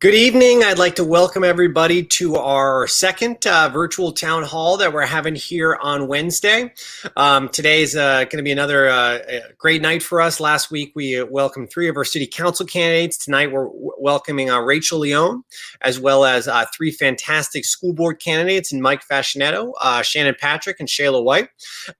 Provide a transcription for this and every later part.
Good evening. I'd like to welcome everybody to our second virtual town hall that we're having here on Wednesday. Today is going to be another great night for us. Last week we welcomed three of our city council candidates. Tonight we're welcoming Rachel Leone, as well as three fantastic school board candidates in Mike Vasinetto, Shannon Patrick, and Sheila White.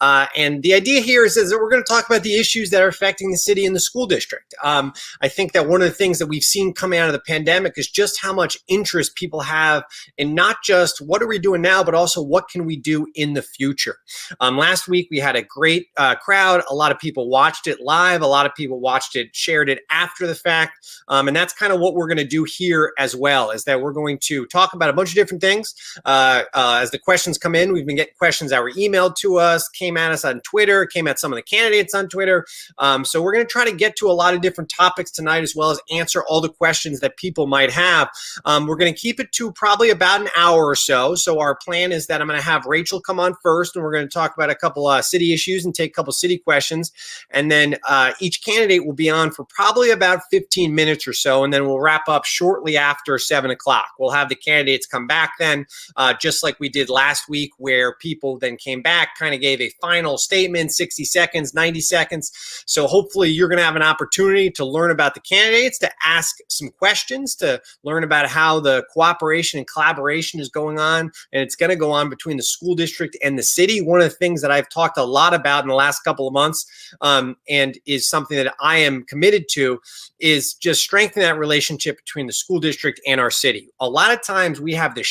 And the idea here is that we're going to talk about the issues that are affecting the city and the school district. I think that one of the things that we've seen coming out of the pandemic is just how much interest people have in not just what are we doing now, but also what can we do in the future. Last week we had a great crowd. A lot of people watched it live. A lot of people watched it, shared it after the fact. And that's kind of what we're going to do here as well, is that we're going to talk about a bunch of different things. As the questions come in, we've been getting questions that were emailed to us, came at us on Twitter, came at some of the candidates on Twitter. So we're going to try to get to a lot of different topics tonight, as well as answer all the questions that people might have. We're going to keep it to probably about an hour or so. So our plan is that I'm going to have Rachel come on first, and we're going to talk about a couple city issues and take a couple city questions. And then each candidate will be on for probably about 15 minutes or so, and then we'll wrap up shortly after 7 o'clock. We'll have the candidates come back then, just like we did last week, where people then came back, kind of gave a final statement, 60 seconds, 90 seconds. So hopefully you're going to have an opportunity to learn about the candidates, to ask some questions, to learn about how the cooperation and collaboration is going on, and it's going to go on between the school district and the city. One of the things that I've talked a lot about in the last couple of months, and is something that I am committed to, is just strengthening that relationship between the school district and our city. A lot of times we have the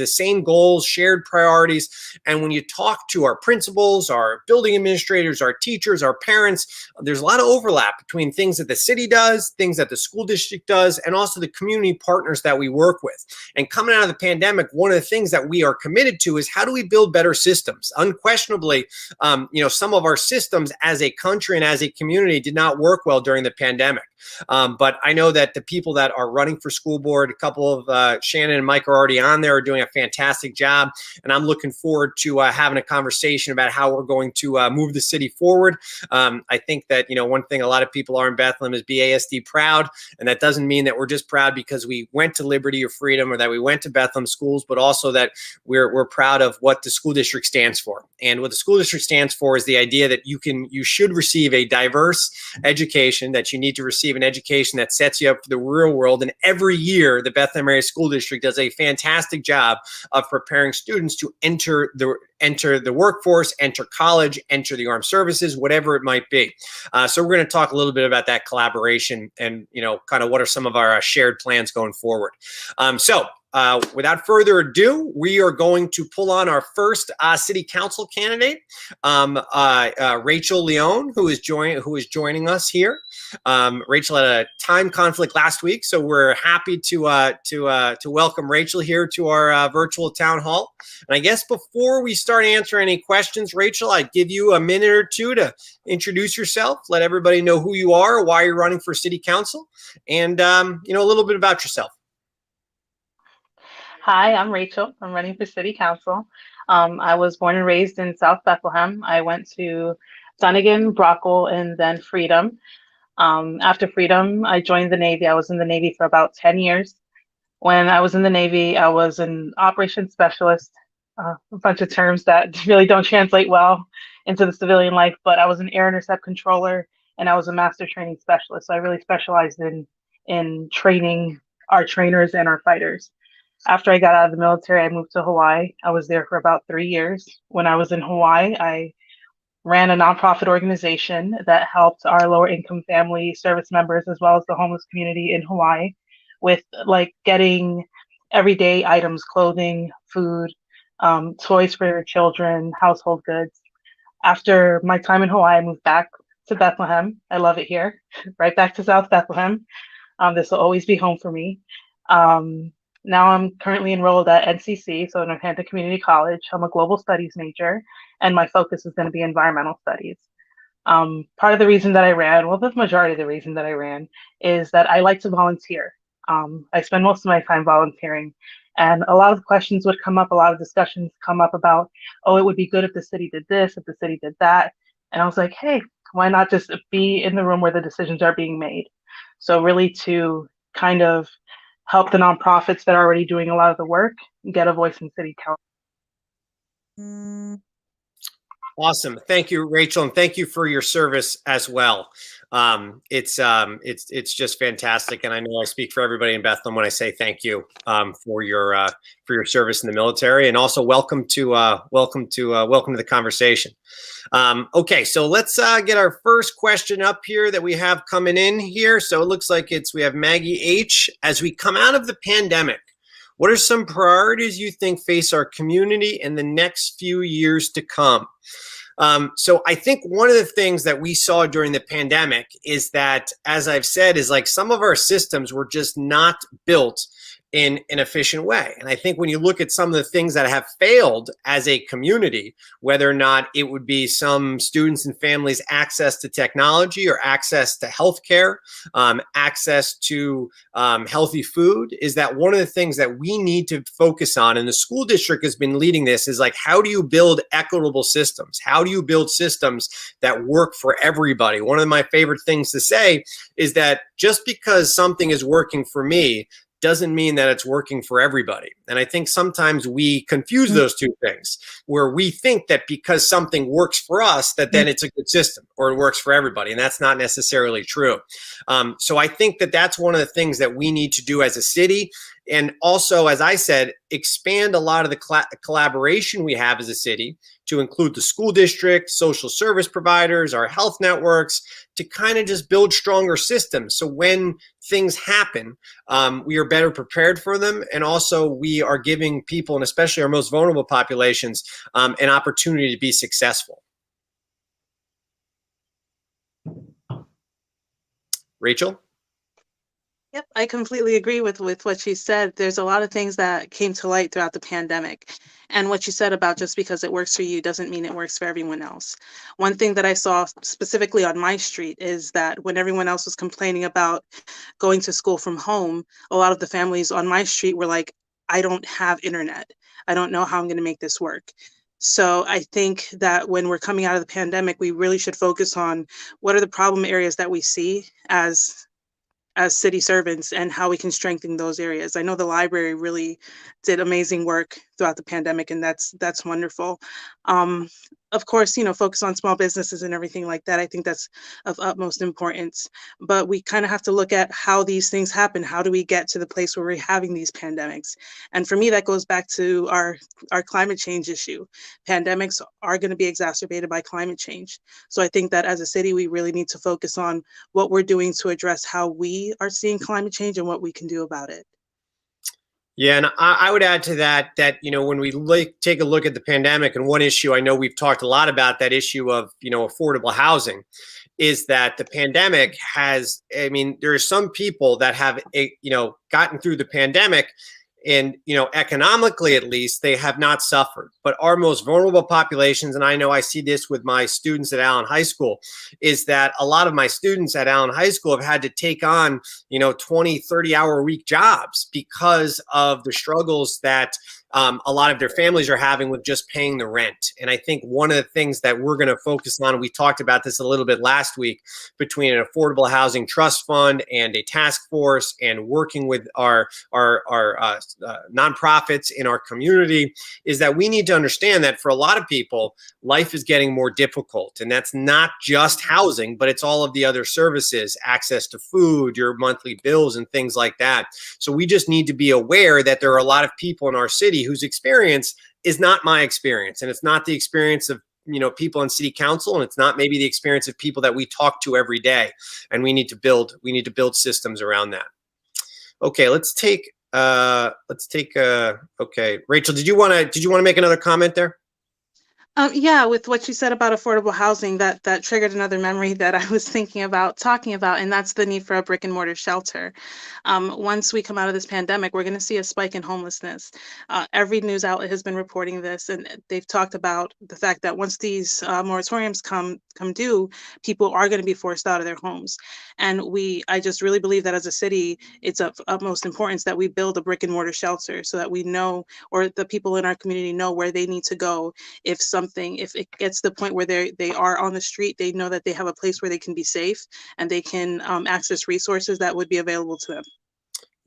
same goals, shared priorities, and when you talk to our principals, our building administrators, our teachers, our parents, there's a lot of overlap between things that the city does, things that the school district does, and also the community partners that we work with. And coming out of the pandemic, one of the things that we are committed to is how do we build better systems? Unquestionably, some of our systems as a country and as a community did not work well during the pandemic. But I know that the people that are running for school board, a couple of Shannon and Mike are already on there, are doing a fantastic job. And I'm looking forward to having a conversation about how we're going to move the city forward. I think that, one thing a lot of people are in Bethlehem is BASD proud. And that doesn't mean that we're just proud because we went to Liberty or Freedom or that we went to Bethlehem schools, but also that we're proud of what the school district stands for. And what the school district stands for is the idea that you should receive a diverse education, that you need to receive an education that sets you up for the real world. And every year, the Bethlehem Area School District does a fantastic job of preparing students to enter the workforce, enter college, enter the armed services, whatever it might be. So we're going to talk a little bit about that collaboration and, kind of what are some of our shared plans going forward. Without further ado, we are going to pull on our first city council candidate, Rachel Leone, who is joining us here. Rachel had a time conflict last week, so we're happy to welcome Rachel here to our virtual town hall. And I guess before we start answering any questions, Rachel, I'd give you a minute or two to introduce yourself, let everybody know who you are, why you're running for city council, and a little bit about yourself. Hi, I'm Rachel. I'm running for city council. I was born and raised in South Bethlehem. I went to Dunnigan, Brockville, and then Freedom. After Freedom, I joined the Navy. I was in the Navy for about 10 years. When I was in the Navy, I was an operations specialist, a bunch of terms that really don't translate well into the civilian life, but I was an air intercept controller, and I was a master training specialist. So I really specialized in training our trainers and our fighters. After I got out of the military, I moved to Hawaii. I was there for about 3 years. When I was in Hawaii, I ran a nonprofit organization that helped our lower income family service members, as well as the homeless community in Hawaii, with getting everyday items, clothing, food, toys for their children, household goods. After my time in Hawaii, I moved back to Bethlehem. I love it here, right back to South Bethlehem. This will always be home for me. Now I'm currently enrolled at NCC, so Northampton Community College. I'm a global studies major, and my focus is going to be environmental studies. Part of the reason that I ran, well, the majority of the reason that I ran, is that I like to volunteer. I spend most of my time volunteering, and a lot of questions would come up, a lot of discussions come up about, oh, it would be good if the city did this, if the city did that. And I was like, hey, why not just be in the room where the decisions are being made? So really to kind of help the nonprofits that are already doing a lot of the work get a voice in city council. Awesome. Thank you, Rachel, and thank you for your service as well. It's just fantastic, and I know I speak for everybody in Bethlehem when I say thank you for your service in the military, and also welcome to the conversation. Okay, so let's get our first question up here that we have coming in here. So it looks like we have Maggie H. As we come out of the pandemic, what are some priorities you think face our community in the next few years to come? So I think one of the things that we saw during the pandemic is that, as I've said, is like some of our systems were just not built in an efficient way. And I think when you look at some of the things that have failed as a community, whether or not it would be some students and families' access to technology or access to healthcare, access to healthy food, is that one of the things that we need to focus on, and the school district has been leading this, is like, how do you build equitable systems? How do you build systems that work for everybody? One of my favorite things to say is that just because something is working for me doesn't mean that it's working for everybody. And I think sometimes we confuse those two things, where we think that because something works for us, that then it's a good system or it works for everybody. And that's not necessarily true. So I think that that's one of the things that we need to do as a city. And also, as I said, expand a lot of the collaboration we have as a city to include the school district, social service providers, our health networks, to kind of just build stronger systems. So when things happen, we are better prepared for them. And also we are giving people, and especially our most vulnerable populations, an opportunity to be successful. Rachel? Yep, I completely agree with what she said. There's a lot of things that came to light throughout the pandemic. And what you said about just because it works for you doesn't mean it works for everyone else. One thing that I saw specifically on my street is that when everyone else was complaining about going to school from home, a lot of the families on my street were like, I don't have internet. I don't know how I'm going to make this work. So I think that when we're coming out of the pandemic, we really should focus on what are the problem areas that we see as city servants and how we can strengthen those areas. I know the library really did amazing work throughout the pandemic, and that's wonderful. Of course, focus on small businesses and everything like that. I think that's of utmost importance. But we kind of have to look at how these things happen. How do we get to the place where we're having these pandemics? And for me, that goes back to our climate change issue. Pandemics are going to be exacerbated by climate change. So I think that as a city, we really need to focus on what we're doing to address how we are seeing climate change and what we can do about it. Yeah, and I would add to that when we take a look at the pandemic, and one issue I know we've talked a lot about, that issue of affordable housing, is that the pandemic has, there are some people that have gotten through the pandemic, and economically at least they have not suffered. But our most vulnerable populations, and I know I see this with my students at Allen High School, is that a lot of my students at Allen High School have had to take on 20, 30-hour a week jobs because of the struggles that a lot of their families are having with just paying the rent. And I think one of the things that we're going to focus on, and we talked about this a little bit last week, between an affordable housing trust fund and a task force, and working with our nonprofits in our community, is that we need to understand that for a lot of people, life is getting more difficult. And that's not just housing, but it's all of the other services, access to food, your monthly bills, and things like that. So we just need to be aware that there are a lot of people in our city whose experience is not my experience, and it's not the experience of people in city council, and it's not maybe the experience of people that we talk to every day. And we need to build systems around that. Okay, okay, Rachel, did you want to make another comment there? Yeah, with what you said about affordable housing, that triggered another memory that I was thinking about talking about, and that's the need for a brick and mortar shelter. Once we come out of this pandemic, we're going to see a spike in homelessness. Every news outlet has been reporting this, and they've talked about the fact that once these moratoriums come due, people are going to be forced out of their homes. And I just really believe that as a city, it's of utmost importance that we build a brick and mortar shelter so that we know, or the people in our community know, where they need to go if it gets to the point where they are on the street. They know that they have a place where they can be safe and they can access resources that would be available to them.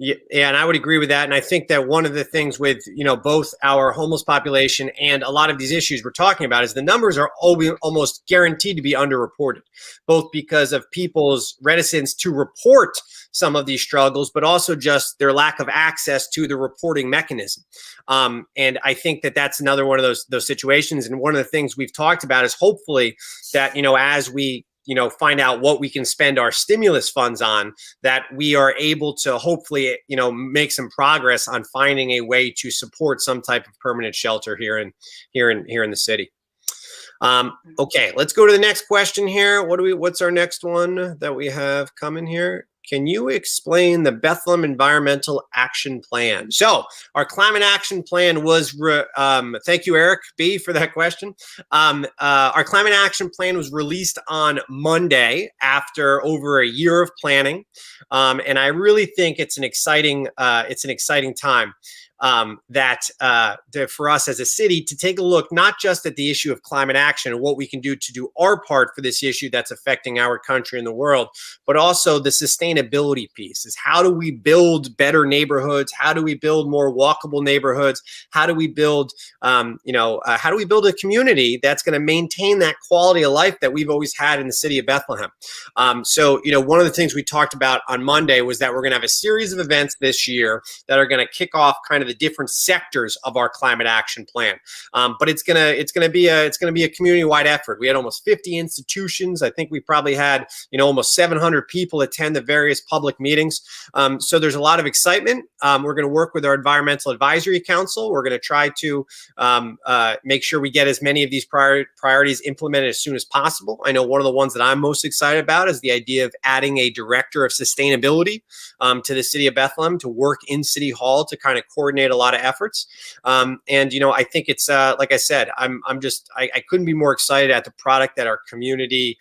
Yeah, and I would agree with that. And I think that one of the things with, both our homeless population and a lot of these issues we're talking about is the numbers are almost guaranteed to be underreported, both because of people's reticence to report some of these struggles, but also just their lack of access to the reporting mechanism. And I think that that's another one of those situations. And one of the things we've talked about is hopefully that, as we find out what we can spend our stimulus funds on, that we are able to hopefully, make some progress on finding a way to support some type of permanent shelter here in the city. Okay, let's go to the next question here. What's our next one that we have coming here? Can you explain the Bethlehem Environmental Action Plan? So our climate action plan was, thank you, Eric B, for that question. Our climate action plan was released on Monday after over a year of planning. And I really think it's an exciting time. For us as a city to take a look not just at the issue of climate action and what we can do to do our part for this issue that's affecting our country and the world, but also the sustainability piece is how do we build better neighborhoods? How do we build more walkable neighborhoods? How do we build, how do we build a community that's going to maintain that quality of life that we've always had in the city of Bethlehem? So one of the things we talked about on Monday was that we're going to have a series of events this year that are going to kick off kind of the different sectors of our climate action plan. But it's gonna be a community-wide effort. We had almost 50 institutions. I think we probably had almost 700 people attend the various public meetings. So there's a lot of excitement. We're going to work with our Environmental Advisory Council. We're going to try to make sure we get as many of these priorities implemented as soon as possible. I know one of the ones that I'm most excited about is the idea of adding a director of sustainability to the city of Bethlehem to work in City Hall to kind of coordinate a lot of efforts. And I think it's like I said, I couldn't be more excited at the product that our community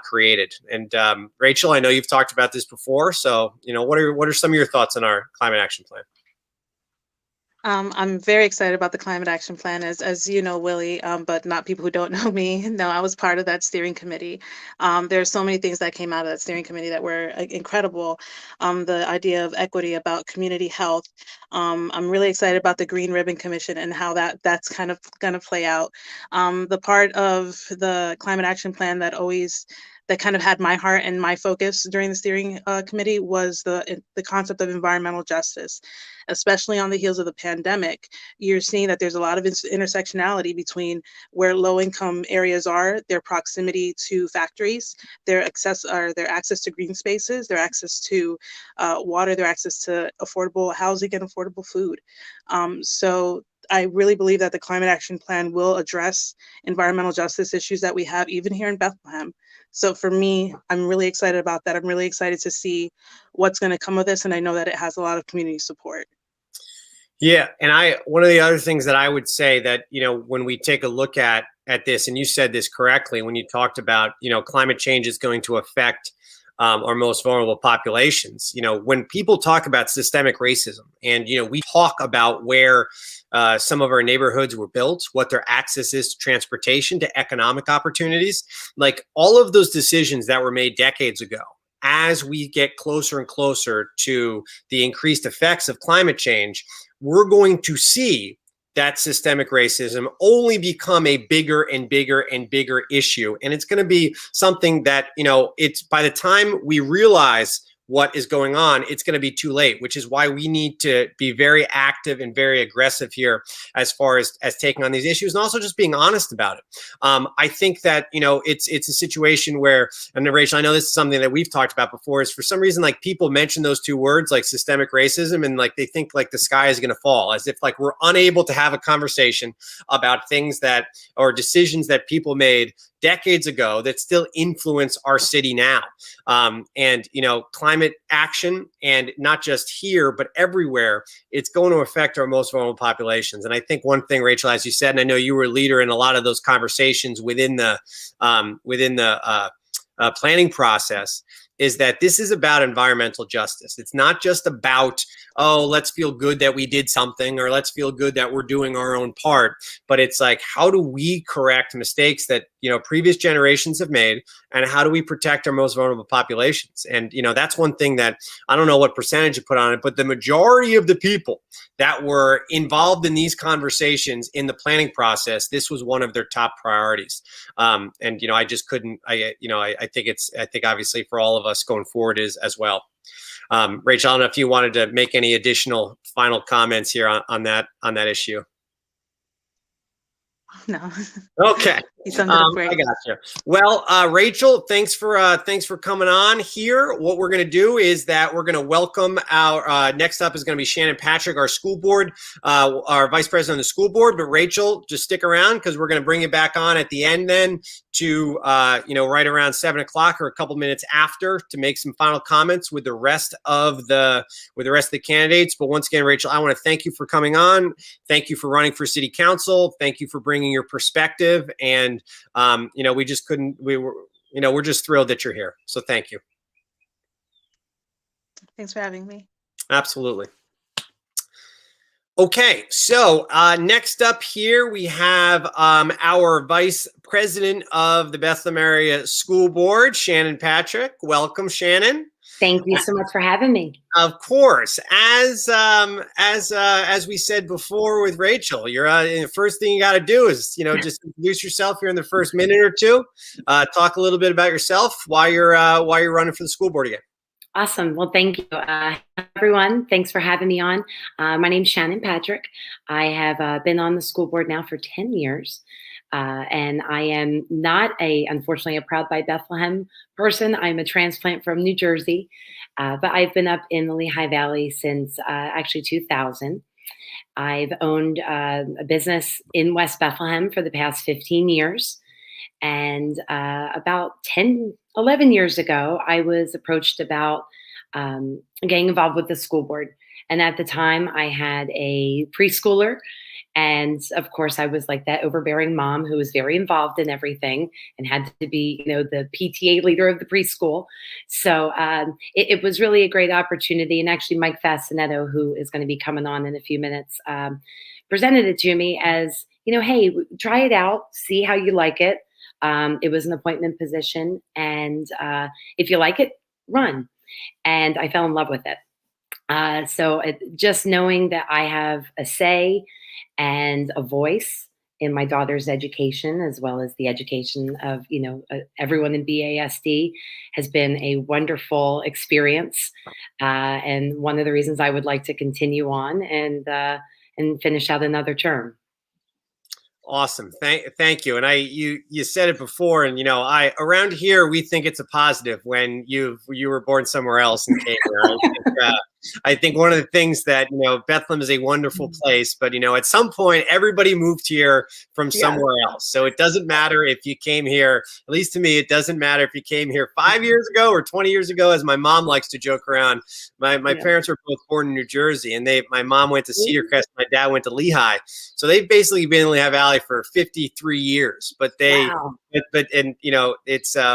created. And Rachel, I know you've talked about this before, so what are some of your thoughts on our climate action plan? I'm very excited about the climate action plan, as you know, Willie, but not people who don't know me. No, I was part of that steering committee. There are so many things that came out of that steering committee that were incredible. The idea of equity, about community health. I'm really excited about the Green Ribbon Commission and how that's kind of going to play out. The part of the climate action plan that kind of had my heart and my focus during the steering committee was the concept of environmental justice, especially on the heels of the pandemic. You're seeing that there's a lot of intersectionality between where low-income areas are, their proximity to factories, their access to green spaces, their access to water, their access to affordable housing and affordable food. So I really believe that the climate action plan will address environmental justice issues that we have even here in Bethlehem. So for me, I'm really excited about that. I'm really excited to see what's going to come of this, and I know that it has a lot of community support. Yeah, and one of the other things that I would say that when we take a look at this, and you said this correctly when you talked about climate change is going to affect our most vulnerable populations. When people talk about systemic racism, and we talk about where some of our neighborhoods were built, what their access is to transportation, to economic opportunities, like all of those decisions that were made decades ago. As we get closer and closer to the increased effects of climate change, we're going to see that systemic racism only become a bigger and bigger and bigger issue. And it's going to be something that, it's by the time we realize what is going on, it's going to be too late, which is why we need to be very active and very aggressive here as far as taking on these issues and also just being honest about it. I think that, it's a situation where, and Rachel, I know this is something that we've talked about before, is for some reason, like people mention those two words like systemic racism and like they think like the sky is going to fall, as if like we're unable to have a conversation about things that or decisions that people made decades ago that still influence our city now. And climate action, and not just here, but everywhere, it's going to affect our most vulnerable populations. And I think one thing, Rachel, as you said, and I know you were a leader in a lot of those conversations within the planning process, is that this is about environmental justice. It's not just about oh, let's feel good that we did something, or let's feel good that we're doing our own part. But it's like, how do we correct mistakes that, previous generations have made, and how do we protect our most vulnerable populations? And, that's one thing that I don't know what percentage you put on it, but the majority of the people that were involved in these conversations in the planning process, this was one of their top priorities. And, I just couldn't, I think obviously for all of us going forward is as well. Rachel, I don't know if you wanted to make any additional final comments here on that issue. No. Okay. You summed it up great. I got you. Well, Rachel, thanks for coming on here. What we're going to do is that we're going to welcome our next up is going to be Shannon Patrick, our school board, our vice president of the school board. But Rachel, just stick around because we're going to bring you back on at the end then to right around 7 o'clock or a couple minutes after to make some final comments with the rest of the candidates. But once again, Rachel, I want to thank you for coming on. Thank you for running for city council. Thank you for bringing your perspective. And we're just thrilled that you're here. So thank you. Thanks for having me. Absolutely. Okay, so next up here we have our vice president of the Bethlehem Area School Board, Shannon Patrick. Welcome, Shannon. Thank you so much for having me. Of course, as we said before with Rachel, you're the first thing you got to do is just introduce yourself here in the first minute or two. Talk a little bit about yourself, why you're running for the school board again. Awesome. Well, thank you, everyone. Thanks for having me on. My name's Shannon Patrick. I have been on the school board now for 10 years. And I am not unfortunately, a Proud by Bethlehem person. I'm a transplant from New Jersey, but I've been up in the Lehigh Valley since actually 2000. I've owned a business in West Bethlehem for the past 15 years. And about 11 years ago, I was approached about getting involved with the school board. And at the time, I had a preschooler. And of course, I was like that overbearing mom who was very involved in everything and had to be, the PTA leader of the preschool. So it was really a great opportunity. And actually, Mike Vasinetto, who is going to be coming on in a few minutes, presented it to me as, hey, try it out, see how you like it. It was an appointment position. And if you like it, run. And I fell in love with it. So just knowing that I have a say and a voice in my daughter's education, as well as the education of, everyone in BASD, has been a wonderful experience. And one of the reasons I would like to continue on and finish out another term. Awesome. Thank you. And you said it before, and around here we think it's a positive when you were born somewhere else and came here. I think one of the things that Bethlehem is a wonderful place, but at some point everybody moved here from somewhere else. So it doesn't matter if you came here. At least to me, it doesn't matter if you came here 5 years ago or 20 years ago, as my mom likes to joke around. My parents were both born in New Jersey, and my mom went to Cedar Crest, my dad went to Lehigh. So they've basically been in Lehigh Valley for 53 years. But it's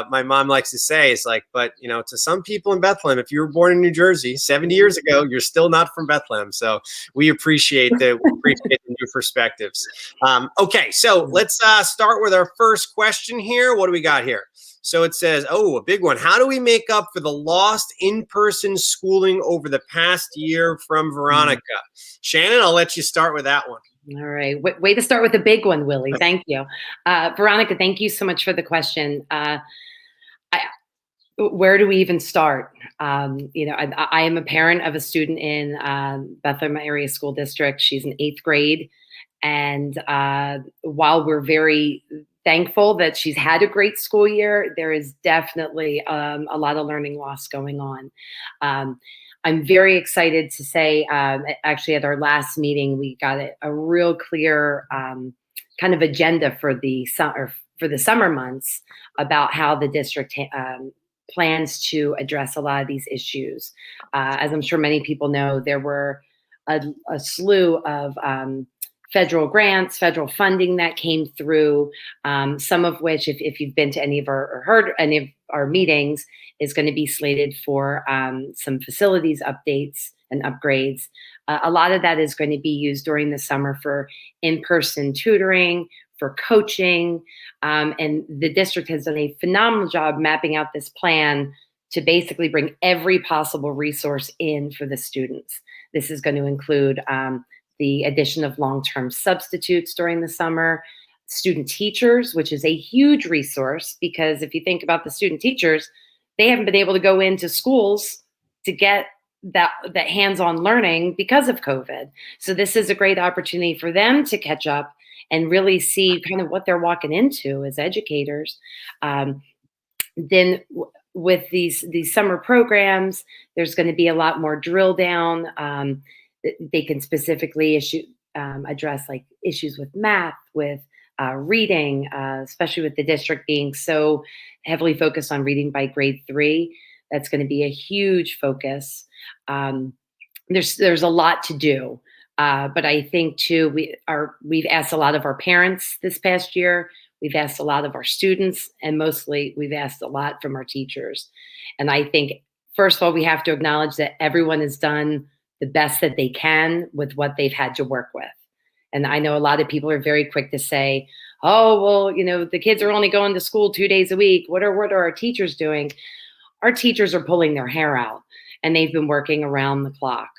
my mom likes to say, it's like, but to some people in Bethlehem, if you were born in New Jersey 70 years ago, you're still not from Bethlehem. So we appreciate the new perspectives. Okay, so let's start with our first question here. What do we got here? So it says, a big one. How do we make up for the lost in-person schooling over the past year, from Veronica? Shannon, I'll let you start with that one. All right. Way to start with a big one, Willie. Thank you. Veronica, thank you so much for the question. Where do we even start? I am a parent of a student in Bethlehem Area School District. She's in 8th grade. And while we're very thankful that she's had a great school year, there is definitely a lot of learning loss going on. I'm very excited to say, actually at our last meeting, we got a real clear kind of agenda for the summer months about how the district plans to address a lot of these issues. As I'm sure many people know, there were a slew of federal grants, federal funding that came through, some of which, if you've been to any of or heard any our meetings is going to be slated for some facilities updates and upgrades. A lot of that is going to be used during the summer for in-person tutoring, for coaching, and the district has done a phenomenal job mapping out this plan to basically bring every possible resource in for the students. This is going to include the addition of long-term substitutes during the summer, student teachers, which is a huge resource, because if you think about the student teachers, they haven't been able to go into schools to get that hands-on learning because of COVID. So this is a great opportunity for them to catch up and really see kind of what they're walking into as educators. Then with these summer programs, there's going to be a lot more drill down. They can specifically address like issues with math, with reading, especially with the district being so heavily focused on reading by grade 3. That's going to be a huge focus. There's a lot to do, but I think too we've asked a lot of our parents this past year. We've asked a lot of our students, and mostly we've asked a lot from our teachers. And I think, first of all, we have to acknowledge that everyone has done the best that they can with what they've had to work with. And I know a lot of people are very quick to say, oh, well, the kids are only going to school 2 days a week. What are our teachers doing? Our teachers are pulling their hair out, and they've been working around the clock.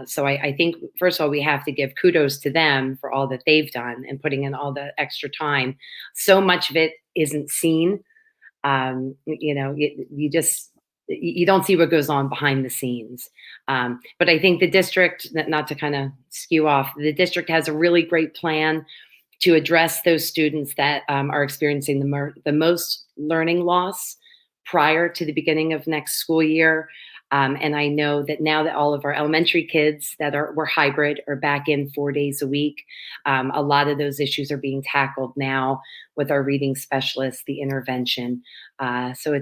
So I think, first of all, we have to give kudos to them for all that they've done and putting in all the extra time. So much of it isn't seen. You don't see what goes on behind the scenes. But I think the district, not to kind of skew off, the district has a really great plan to address those students that are experiencing the most learning loss prior to the beginning of next school year. And I know that now that all of our elementary kids that were hybrid are back in 4 days a week, a lot of those issues are being tackled now with our reading specialists, the intervention. So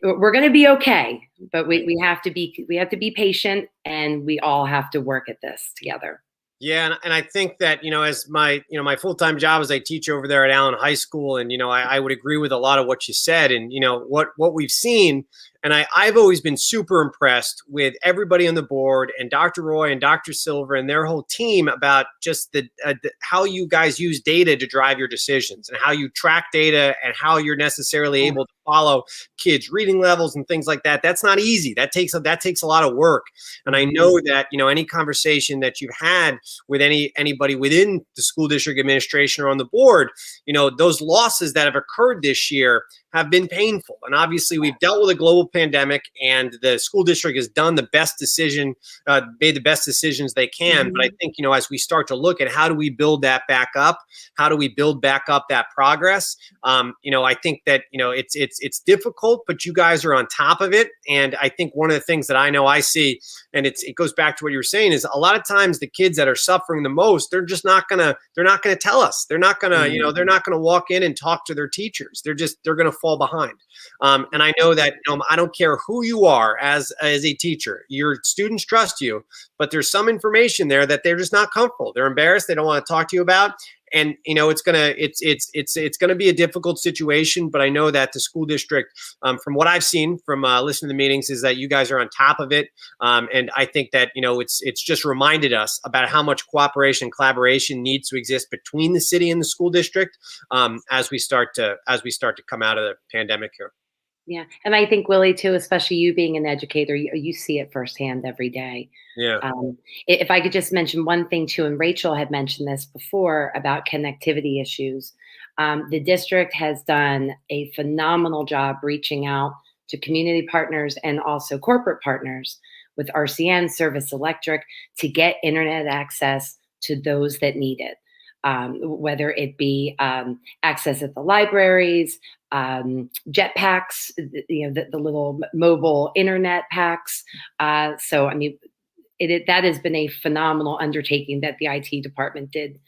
we're going to be okay, but we have to be patient, and we all have to work at this together. Yeah, and I think that, as my full-time job is I teach over there at Allen High School, and I would agree with a lot of what you said, and what we've seen. And I've always been super impressed with everybody on the board and Dr. Roy and Dr. Silver and their whole team about just how you guys use data to drive your decisions, and how you track data, and how you're necessarily able to follow kids' reading levels and things like that. That's not easy. That takes a lot of work. And I know that, any conversation that you've had with anybody within the school district administration or on the board, those losses that have occurred this year have been painful. And obviously we've dealt with a global pandemic, and the school district has done the best decision, made the best decisions they can. But I think, as we start to look at how do we build that back up, how do we build back up that progress? I think that, it's difficult, but you guys are on top of it. And I think one of the things that I know I see, and it goes back to what you were saying, is a lot of times the kids that are suffering the most, they're not going to tell us. They're not going to, they're not going to walk in and talk to their teachers. They're going to fall behind. And I know that, I don't care who you are as a teacher, your students trust you, but there's some information there that they're just not comfortable. They're embarrassed. They don't want to talk to you about. And it's gonna be a difficult situation, but I know that the school district, from what I've seen from listening to the meetings, is that you guys are on top of it. And I think that it's just reminded us about how much cooperation and collaboration needs to exist between the city and the school district as we start to come out of the pandemic here. Yeah. And I think, Willie, too, especially you being an educator, you see it firsthand every day. Yeah. If I could just mention one thing, too, and Rachel had mentioned this before about connectivity issues. The district has done a phenomenal job reaching out to community partners and also corporate partners with RCN, Service Electric, to get internet access to those that need it. Whether it be access at the libraries, jetpacks, the little mobile internet packs. So, I mean, that has been a phenomenal undertaking that the IT department did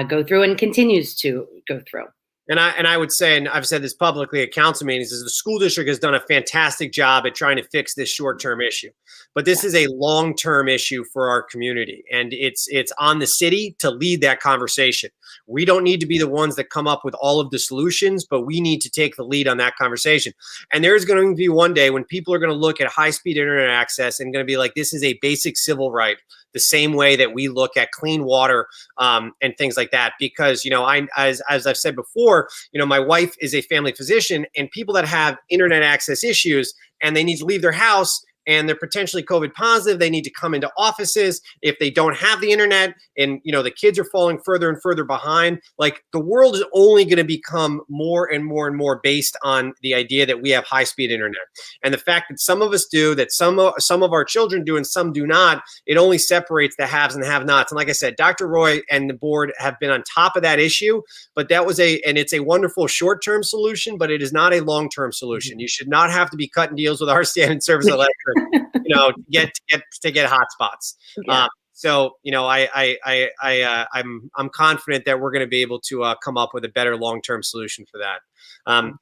go through and continues to go through. And I would say, and I've said this publicly at council meetings, is the school district has done a fantastic job at trying to fix this short-term issue. But this is a long-term issue for our community, and it's on the city to lead that conversation. We don't need to be the ones that come up with all of the solutions, but we need to take the lead on that conversation. And there's going to be one day when people are going to look at high-speed internet access and going to be like, this is a basic civil right, the same way that we look at clean water and things like that. Because, you know, as I've said before, you know, my wife is a family physician, and people that have internet access issues and they need to leave their house and they're potentially COVID positive, they need to come into offices. If they don't have the internet and, you know, the kids are falling further and further behind, like the world is only going to become more and more and more based on the idea that we have high-speed internet. And the fact that some of us do, that some of our children do and some do not, it only separates the haves and the have-nots. And like I said, Dr. Roy and the board have been on top of that issue, but it's a wonderful short-term solution, but it is not a long-term solution. You should not have to be cutting deals with our standard service electric, you know, to get hotspots. Yeah. So, you know, I'm confident that we're going to be able to come up with a better long-term solution for that.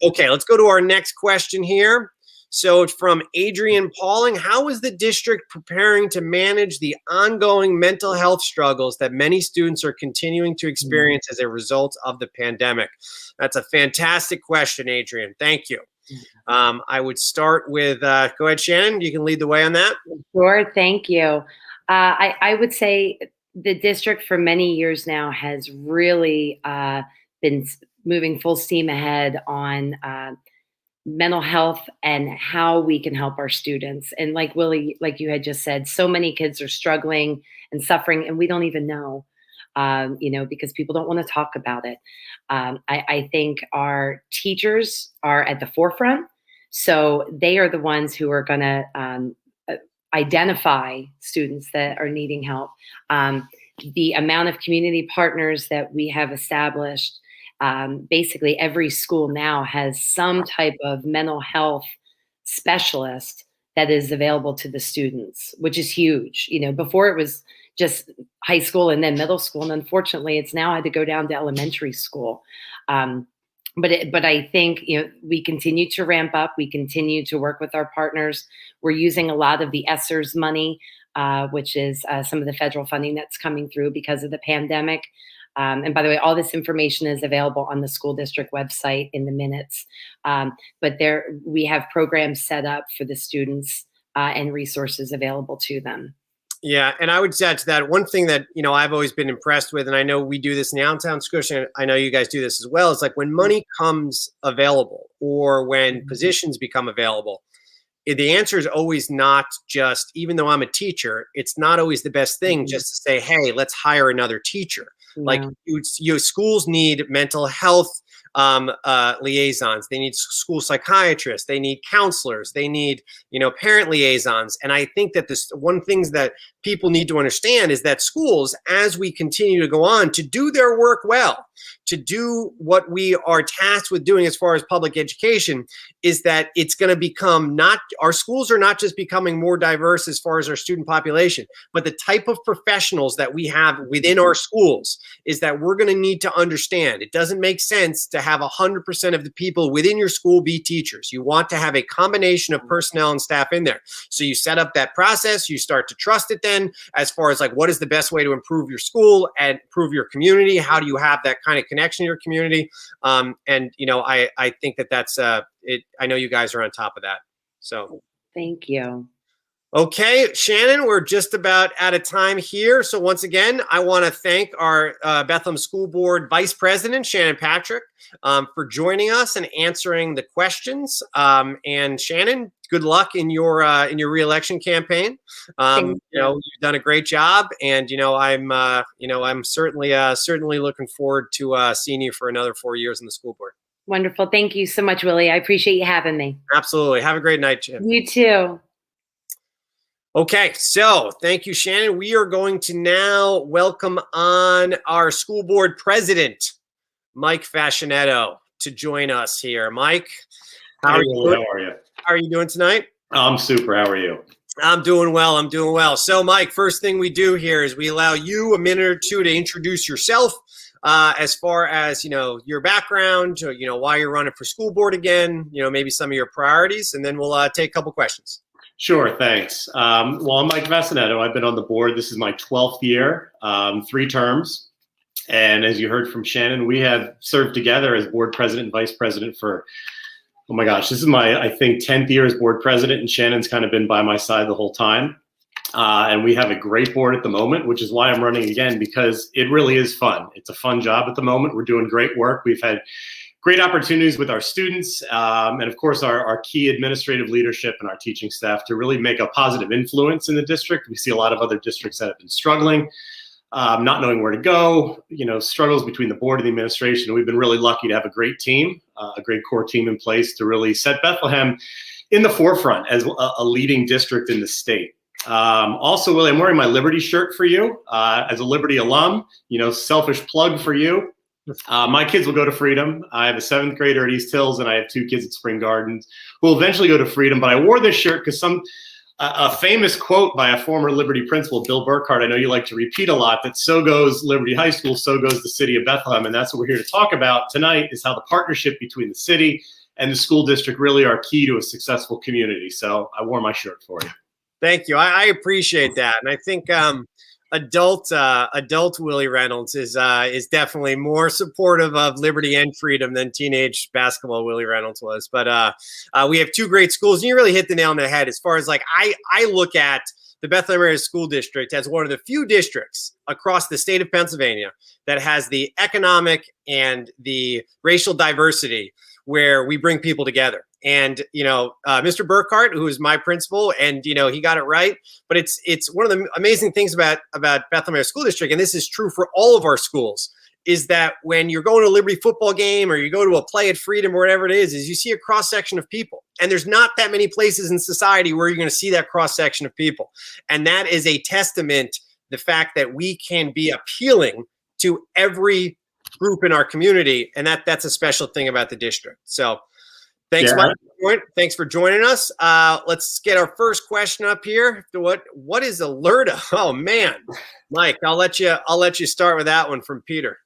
Okay, let's go to our next question here. So it's from Adrian Pauling. How is the district preparing to manage the ongoing mental health struggles that many students are continuing to experience as a result of the pandemic? That's a fantastic question, Adrian. Thank you. I would start with, go ahead, Shannon, you can lead the way on that. Sure, thank you. I would say the district for many years now has really been moving full steam ahead on mental health and how we can help our students. And like Willie, like you had just said, so many kids are struggling and suffering, and we don't even know, you know, because people don't want to talk about it. I think our teachers are at the forefront. So they are the ones who are going to identify students that are needing help. The amount of community partners that we have established, basically every school now has some type of mental health specialist that is available to the students, which is huge. You know, before it was just high school and then middle school, and unfortunately it's now had to go down to elementary school. But I think, you know, we continue to ramp up. We continue to work with our partners. We're using a lot of the ESSERS money, which is some of the federal funding that's coming through because of the pandemic. And by the way, all this information is available on the school district website in the minutes. But we have programs set up for the students and resources available to them. Yeah, and I would add to that, one thing that, you know, I've always been impressed with, and I know we do this in the Allentown School District, and I know you guys do this as well, is like when money comes available or when positions become available, the answer is always not just, even though I'm a teacher, it's not always the best thing just to say, hey, let's hire another teacher. Yeah. Like schools need mental health liaisons. They need school psychiatrists. They need counselors. They need, you know, parent liaisons. And I think that this one things that people need to understand is that schools, as we continue to go on to do their work well, to do what we are tasked with doing as far as public education, is that it's going to become our schools are not just becoming more diverse as far as our student population, but the type of professionals that we have within our schools is that we're going to need to understand. It doesn't make sense to have 100% of the people within your school be teachers. You want to have a combination of personnel and staff in there. So you set up that process, you start to trust it then as far as like, what is the best way to improve your school and improve your community? How do you have that kind of connection to your community? And, you know, I think that's it. I know you guys are on top of that. So thank you. Okay, Shannon, we're just about out of time here. So once again, I want to thank our Bethlehem School Board Vice President, Shannon Patrick, for joining us and answering the questions. And Shannon, good luck in your re-election campaign. You know, you've done a great job, and I'm certainly looking forward to seeing you for another 4 years in the school board. Wonderful. Thank you so much, Willie. I appreciate you having me. Absolutely. Have a great night, Jim. You too. Okay, so thank you, Shannon. We are going to now welcome on our school board president, Mike Vasinetto, to join us here. Mike, how are you doing tonight? I'm super. How are you? I'm doing well. So, Mike, first thing we do here is we allow you a minute or two to introduce yourself, as far as, your background, or, why you're running for school board again, maybe some of your priorities, and then we'll take a couple questions. Sure, thanks. Well, I'm Mike Vasinetto. I've been on the board. This is my 12th year, 3 terms. And as you heard from Shannon, we have served together as board president and vice president for, oh my gosh, this is my, I think, 10th year as board president, and Shannon's kind of been by my side the whole time. And we have a great board at the moment, which is why I'm running again, because it really is fun. It's a fun job at the moment. We're doing great work. We've had great opportunities with our students, and of course our key administrative leadership and our teaching staff to really make a positive influence in the district. We see a lot of other districts that have been struggling, not knowing where to go, struggles between the board and the administration. We've been really lucky to have a great team, a great core team in place to really set Bethlehem in the forefront as a leading district in the state. Also, Willie, I'm wearing my Liberty shirt for you as a Liberty alum, selfish plug for you. My kids will go to Freedom. I have a 7th grader at East Hills, and I have 2 kids at Spring Gardens who will eventually go to Freedom. But I wore this shirt because a famous quote by a former Liberty principal, Bill Burkhart, I know you like to repeat a lot, that so goes Liberty High School, so goes the city of Bethlehem. And that's what we're here to talk about tonight, is how the partnership between the city and the school district really are key to a successful community. So I wore my shirt for you. Thank you. I appreciate that. And I think adult Willie Reynolds is definitely more supportive of liberty and freedom than teenage basketball Willie Reynolds was. But we have 2 great schools, and you really hit the nail on the head as far as I look at the Bethlehem Area School District as one of the few districts across the state of Pennsylvania that has the economic and the racial diversity where we bring people together. And, Mr. Burkhart, who is my principal, and, he got it right. But it's one of the amazing things about Bethlehem Area School District, and this is true for all of our schools, is that when you're going to a Liberty football game or you go to a play at Freedom or whatever it is you see a cross-section of people. And there's not that many places in society where you're going to see that cross-section of people. And that is a testament, the fact that we can be appealing to every group in our community. And that's a special thing about the district. So thanks, Yeah. Mike. Thanks for joining us. Let's get our first question up here. What is a Lerna? Oh man, Mike, I'll let you start with that one from Peter.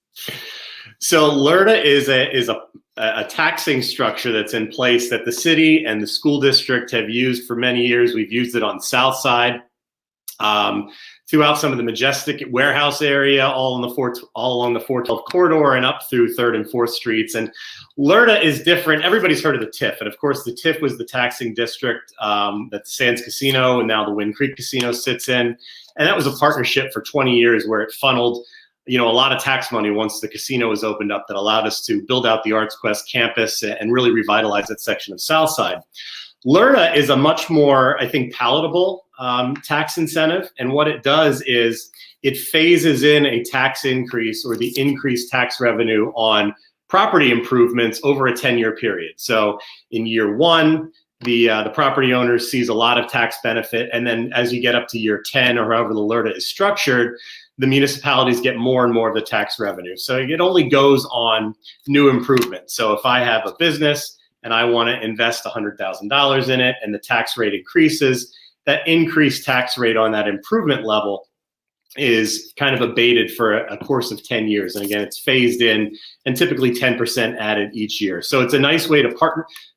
So Lerna is a taxing structure that's in place that the city and the school district have used for many years. We've used it on South Side, throughout some of the Majestic warehouse area, all along the 412 corridor and up through 3rd and 4th Streets. And Lerna is different. Everybody's heard of the TIF. And of course, the TIF was the taxing district that the Sands Casino and now the Wind Creek Casino sits in. And that was a partnership for 20 years where it funneled a lot of tax money once the casino was opened up that allowed us to build out the Arts Quest campus and really revitalize that section of South Side. Lerna is a much more, I think, palatable tax incentive. And what it does is it phases in a tax increase or the increased tax revenue on property improvements over a 10-year period. So in year 1, the property owner sees a lot of tax benefit. And then as you get up to year 10 or however the Lerna is structured, the municipalities get more and more of the tax revenue. So it only goes on new improvements. So if I have a business and I want to invest $100,000 in it and the tax rate increases, that increased tax rate on that improvement level is kind of abated for a course of 10 years. And again, it's phased in and typically 10% added each year. So it's a nice way to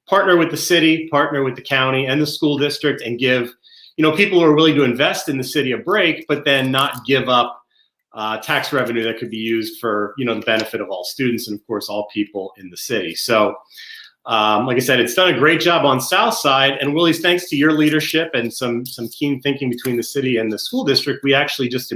partner with the city, partner with the county and the school district, and give people who are willing to invest in the city a break, but then not give up tax revenue that could be used for the benefit of all students and of course all people in the city. So like I said, it's done a great job on South Side, and Willie's, thanks to your leadership and some keen thinking between the city and the school district, we actually just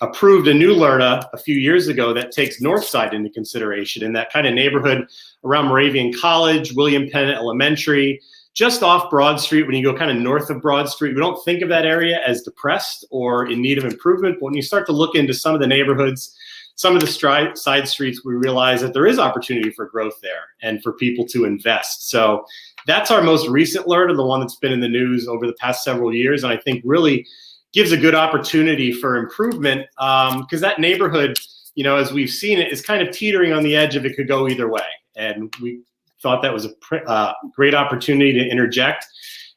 approved a new Lerna a few years ago that takes North Side into consideration, in that kind of neighborhood around Moravian College, William Penn Elementary, just off Broad Street. When you go kind of north of Broad Street, we don't think of that area as depressed or in need of improvement, but when you start to look into some of the neighborhoods, some of the side streets, we realize that there is opportunity for growth there and for people to invest. So that's our most recent Lerna, the one that's been in the news over the past several years, and I think really gives a good opportunity for improvement, because that neighborhood, as we've seen it, is kind of teetering on the edge of it could go either way. And we thought that was a great opportunity to interject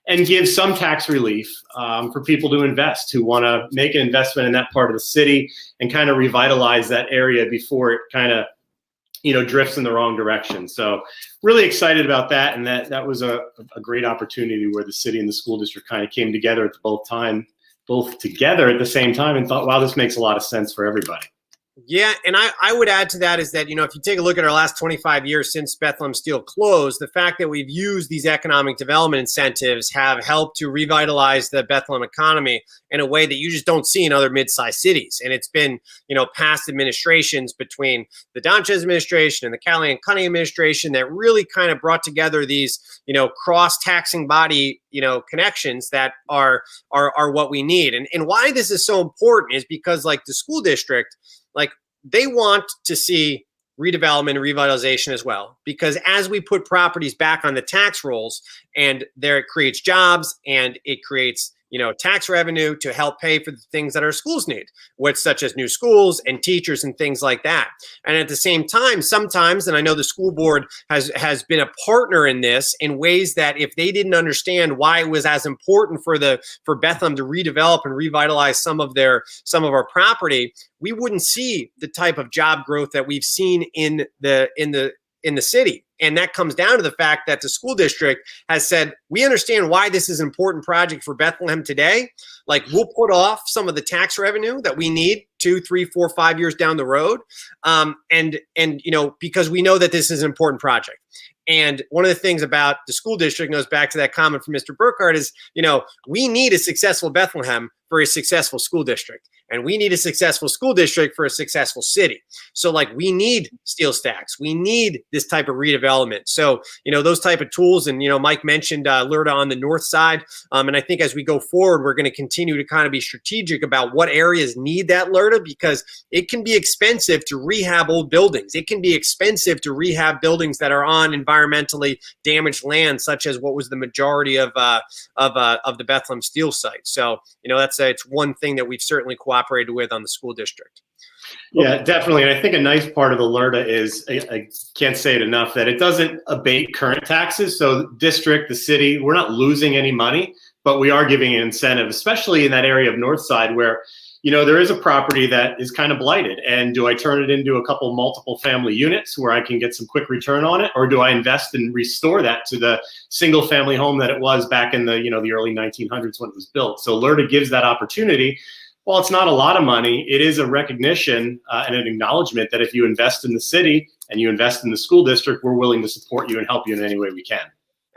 and give some tax relief for people to invest, who want to make an investment in that part of the city and kind of revitalize that area before it kind of, drifts in the wrong direction. So really excited about that. And that was a great opportunity where the city and the school district kind of came together at both together at the same time, and thought, wow, this makes a lot of sense for everybody. Yeah, and I would add to that is that, if you take a look at our last 25 years since Bethlehem Steel closed, the fact that we've used these economic development incentives have helped to revitalize the Bethlehem economy in a way that you just don't see in other mid-sized cities. And it's been, past administrations between the Donchez administration and the Callahan Cunningham administration that really kind of brought together these, cross-taxing body, connections that are what we need. And why this is so important is because, like, the school district, they want to see redevelopment and revitalization as well, because as we put properties back on the tax rolls, and there it creates jobs and it creates tax revenue to help pay for the things that our schools need, such as new schools and teachers and things like that. And at the same time, sometimes, and I know the school board has been a partner in this in ways that if they didn't understand why it was as important for Bethlehem to redevelop and revitalize some of our property, we wouldn't see the type of job growth that we've seen in the city. And that comes down to the fact that the school district has said, we understand why this is an important project for Bethlehem today. We'll put off some of the tax revenue that we need 2, 3, 4, 5 years down the road. And because we know that this is an important project. And one of the things about the school district goes back to that comment from Mr. Burkhardt is, we need a successful Bethlehem for a successful school district. And we need a successful school district for a successful city. So we need steel stacks. We need this type of redevelopment. So, those type of tools, and, Mike mentioned Lerna on the north side. And I think as we go forward, we're going to continue to kind of be strategic about what areas need that Lerna, because it can be expensive to rehab old buildings. It can be expensive to rehab buildings that are on environmentally damaged land, such as what was the majority of the Bethlehem Steel site. So, it's one thing that we've certainly cooperated with on the school district. Yeah, definitely. And I think a nice part of the Lerna is, I can't say it enough, that it doesn't abate current taxes. So the district, the city, we're not losing any money, but we are giving an incentive, especially in that area of North Side where, there is a property that is kind of blighted. And do I turn it into a couple multiple family units where I can get some quick return on it? Or do I invest and restore that to the single family home that it was back in the, the early 1900s when it was built? So Lerna gives that opportunity. While it's not a lot of money, it is a recognition and an acknowledgement that if you invest in the city and you invest in the school district, we're willing to support you and help you in any way we can.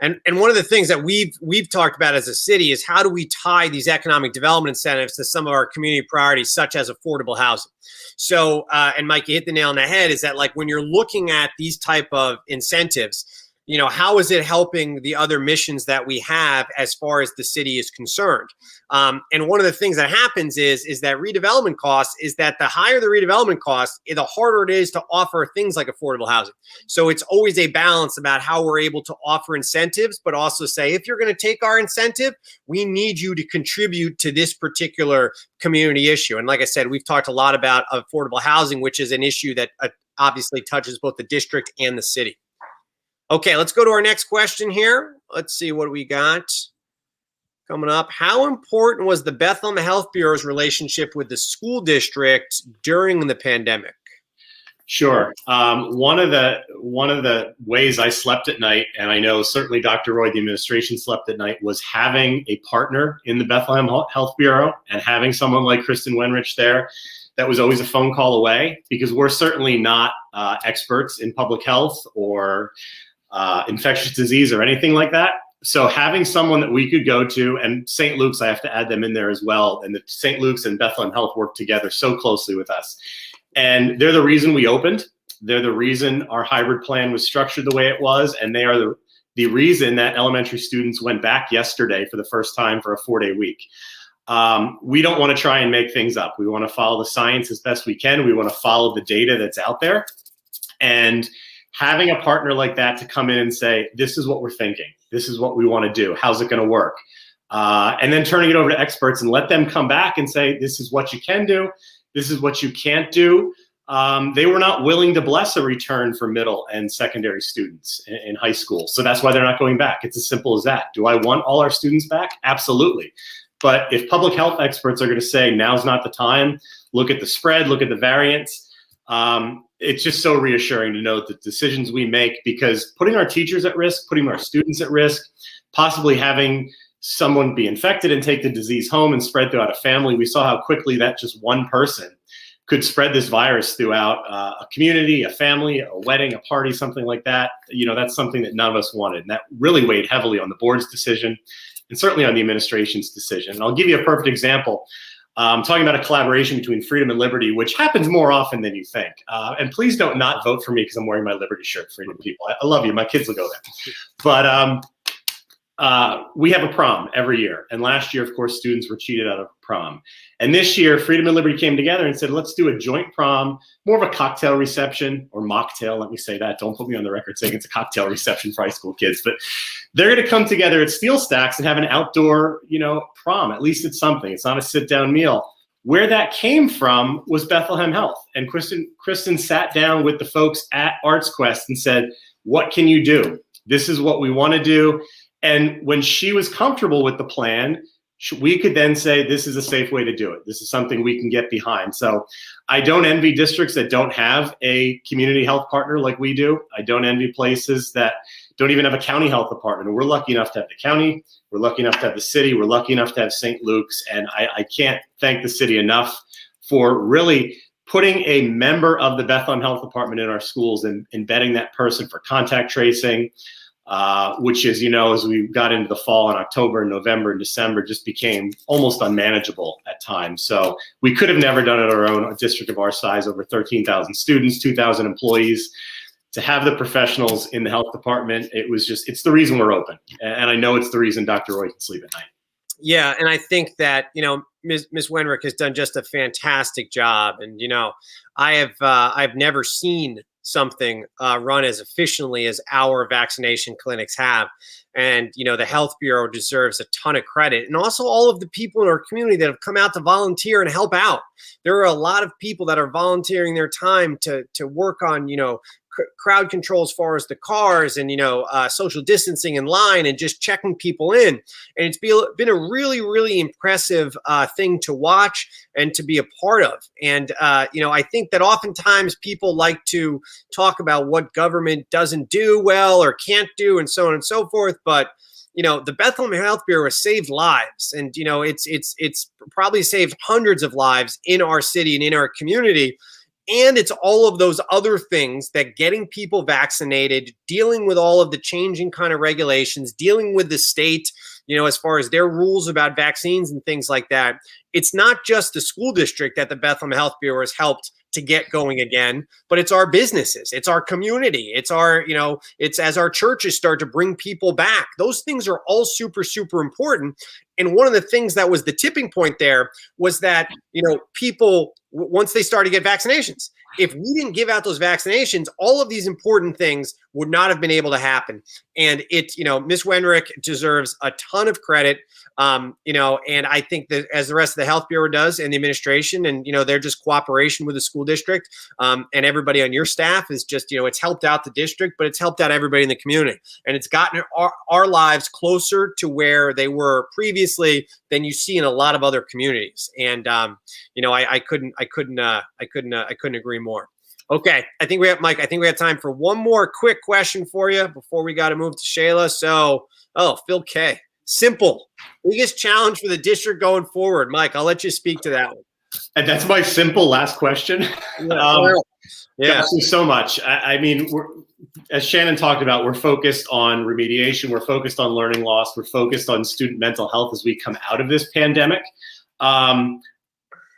And one of the things that we've talked about as a city is how do we tie these economic development incentives to some of our community priorities, such as affordable housing. So, and Mike, you hit the nail on the head, is that when you're looking at these type of incentives, how is it helping the other missions that we have as far as the city is concerned? And one of the things that happens is that redevelopment costs, is that the higher the redevelopment cost, the harder it is to offer things like affordable housing. So it's always a balance about how we're able to offer incentives, but also say, if you're going to take our incentive, we need you to contribute to this particular community issue. And like I said, we've talked a lot about affordable housing, which is an issue that obviously touches both the district and the city. Okay, let's go to our next question here. Let's see what we got coming up. How important was the Bethlehem Health Bureau's relationship with the school district during the pandemic? Sure. One of the ways I slept at night, and I know certainly Dr. Roy, the administration, slept at night, was having a partner in the Bethlehem Health Bureau and having someone like Kristen Wenrich there. That was always a phone call away, because we're certainly not experts in public health or infectious disease or anything like that. So having someone that we could go to, and St. Luke's, I have to add them in there as well. And the St. Luke's and Bethlehem Health work together so closely with us. And they're the reason we opened. They're the reason our hybrid plan was structured the way it was. And they are the reason that elementary students went back yesterday for the first time for a 4-day week. We don't want to try and make things up. We want to follow the science as best we can. We want to follow the data that's out there. And having a partner like that to come in and say, this is what we're thinking. This is what we want to do. How's it going to work? And then turning it over to experts and let them come back and say, this is what you can do. This is what you can't do. they were not willing to bless a return for middle and secondary students in high school. So that's why they're not going back. It's as simple as that. Do I want all our students back? Absolutely. But if public health experts are going to say now's not the time, look at the spread, look at the variants, it's just so reassuring to know the decisions we make, because putting our teachers at risk, putting our students at risk, possibly having someone be infected and take the disease home and spread throughout a family, we saw how quickly that just one person could spread this virus throughout a community, a family, a wedding, a party, something like that. You know, that's something that none of us wanted. And that really weighed heavily on the board's decision and certainly on the administration's decision. And I'll give you a perfect example. I'm talking about a collaboration between freedom and liberty, which happens more often than you think. And please don't not vote for me because I'm wearing my liberty shirt, freedom people. I love you. My kids will go there. But we have a prom every year. And last year, of course, students were cheated out of prom. And this year, Freedom and Liberty came together and said, let's do a joint prom, more of a cocktail reception, or mocktail, let me say that. Don't put me on the record saying it's a cocktail reception for high school kids. But they're going to come together at Steel Stacks and have an outdoor, prom. At least it's something. It's not a sit-down meal. Where that came from was Bethlehem Health. And Kristen sat down with the folks at Arts Quest and said, what can you do? This is what we want to do. And when she was comfortable with the plan, we could then say, this is a safe way to do it. This is something we can get behind. So I don't envy districts that don't have a community health partner like we do. I don't envy places that don't even have a county health department. We're lucky enough to have the county. We're lucky enough to have the city. We're lucky enough to have St. Luke's. And I can't thank the city enough for really putting a member of the Bethlehem Health Department in our schools and embedding that person for contact tracing, which is, as we got into the fall in October and November and December, just became almost unmanageable at times. So we could have never done it on our own. A district of our size, over 13,000 students, 2,000 employees, to have the professionals in the health department, it's the reason we're open. And I know it's the reason Dr. Roy can sleep at night. Yeah, and I think that, Ms. Wenrick has done just a fantastic job. And, I've never seen something run as efficiently as our vaccination clinics have. And, the Health Bureau deserves a ton of credit. And also all of the people in our community that have come out to volunteer and help out. There are a lot of people that are volunteering their time to work on, crowd control as far as the cars and, social distancing in line and just checking people in. And it's been a really, really impressive thing to watch and to be a part of. And, I think that oftentimes people like to talk about what government doesn't do well or can't do and so on and so forth. But, the Bethlehem Health Bureau has saved lives, and, it's probably saved hundreds of lives in our city and in our community. And it's all of those other things that getting people vaccinated, dealing with all of the changing kind of regulations, dealing with the state, as far as their rules about vaccines and things like that. It's not just the school district that the Bethlehem Health Bureau has helped to get going again, but it's our businesses, it's our community, it's our, it's as our churches start to bring people back. Those things are all super, super important. And one of the things that was the tipping point there was that, people, once they started to get vaccinations, if we didn't give out those vaccinations, all of these important things would not have been able to happen. And Ms. Wenrick deserves a ton of credit, and I think that as the rest of the Health Bureau does and the administration and, their just cooperation with the school district and everybody on your staff is just, it's helped out the district, but it's helped out everybody in the community. And it's gotten our lives closer to where they were previously than you see in a lot of other communities. And, I couldn't agree more. Okay. I think we have time for one more quick question for you before we got to move to Sheila. So, Phil K. Simple. Biggest challenge for the district going forward. Mike, I'll let you speak to that one. And that's my simple last question. Yeah. Thank you so much. I mean, as Shannon talked about, we're focused on remediation. We're focused on learning loss. We're focused on student mental health as we come out of this pandemic.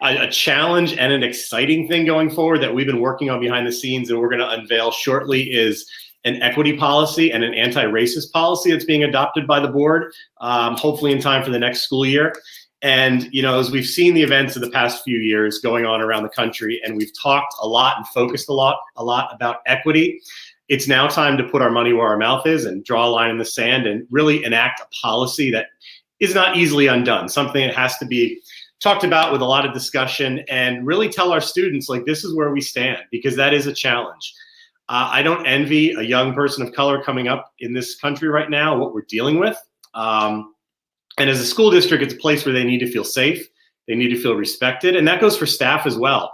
A challenge and an exciting thing going forward that we've been working on behind the scenes and we're going to unveil shortly is an equity policy and an anti-racist policy that's being adopted by the board, hopefully in time for the next school year. And, as we've seen the events of the past few years going on around the country, and we've talked a lot and focused a lot about equity, it's now time to put our money where our mouth is and draw a line in the sand and really enact a policy that is not easily undone, something that has to be talked about with a lot of discussion, and really tell our students, like, this is where we stand, because that is a challenge. I don't envy a young person of color coming up in this country right now, what we're dealing with. And as a school district, it's a place where they need to feel safe. They need to feel respected. And that goes for staff as well.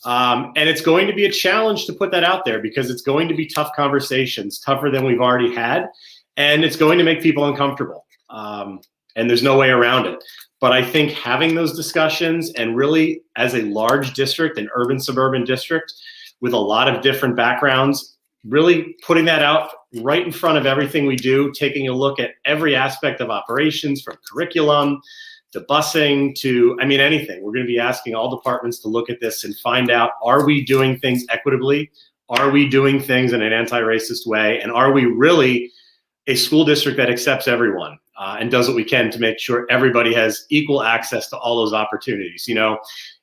And it's going to be a challenge to put that out there, because it's going to be tough conversations, tougher than we've already had. And it's going to make people uncomfortable. And there's no way around it. But I think having those discussions, and really as a large district, an urban suburban district with a lot of different backgrounds, really putting that out right in front of everything we do, taking a look at every aspect of operations, from curriculum to busing to, I mean, anything. We're going to be asking all departments to look at this and find out, are we doing things equitably? Are we doing things in an anti-racist way? And are we really a school district that accepts everyone and does what we can to make sure everybody has equal access to all those opportunities? You know,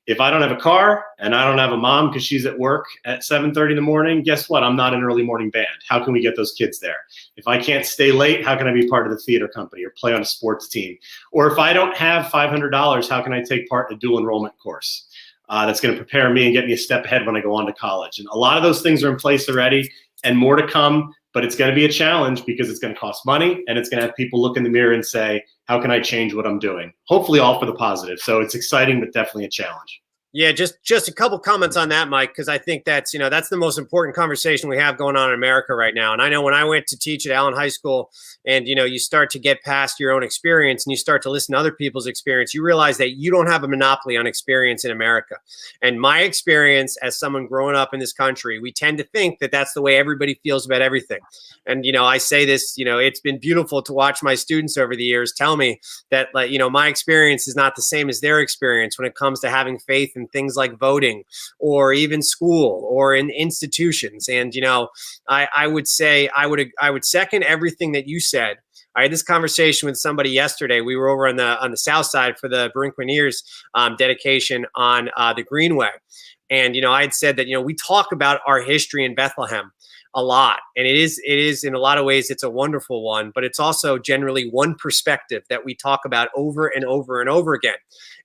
if I don't have a car and I don't have a mom because she's at work at 7:30 in the morning, guess what? I'm not an early morning band. How can we get those kids there? If I can't stay late, how can I be part of the theater company or play on a sports team? Or if I don't have $500, how can I take part in a dual enrollment course that's going to prepare me and get me a step ahead when I go on to college? And a lot of those things are in place already, and more to come. But it's going to be a challenge, because it's going to cost money, and it's going to have people look in the mirror and say, how can I change what I'm doing? Hopefully all for the positive. So it's exciting, but definitely a challenge. Yeah, just a couple comments on that, Mike, because I think that's the most important conversation we have going on in America right now. And I know when I went to teach at Allen High School, and you start to get past your own experience and you start to listen to other people's experience, you realize that you don't have a monopoly on experience in America. And my experience as someone growing up in this country, we tend to think that that's the way everybody feels about everything. And I say this, it's been beautiful to watch my students over the years tell me that, like, my experience is not the same as their experience when it comes to having faith in things like voting, or even school, or in institutions. And I would say I would second everything that you said. I had this conversation with somebody yesterday. We were over on the south side for the Brinkmaneers dedication on the Greenway, and I had said that we talk about our history in Bethlehem a lot, and it is in a lot of ways it's a wonderful one, but it's also generally one perspective that we talk about over and over and over again.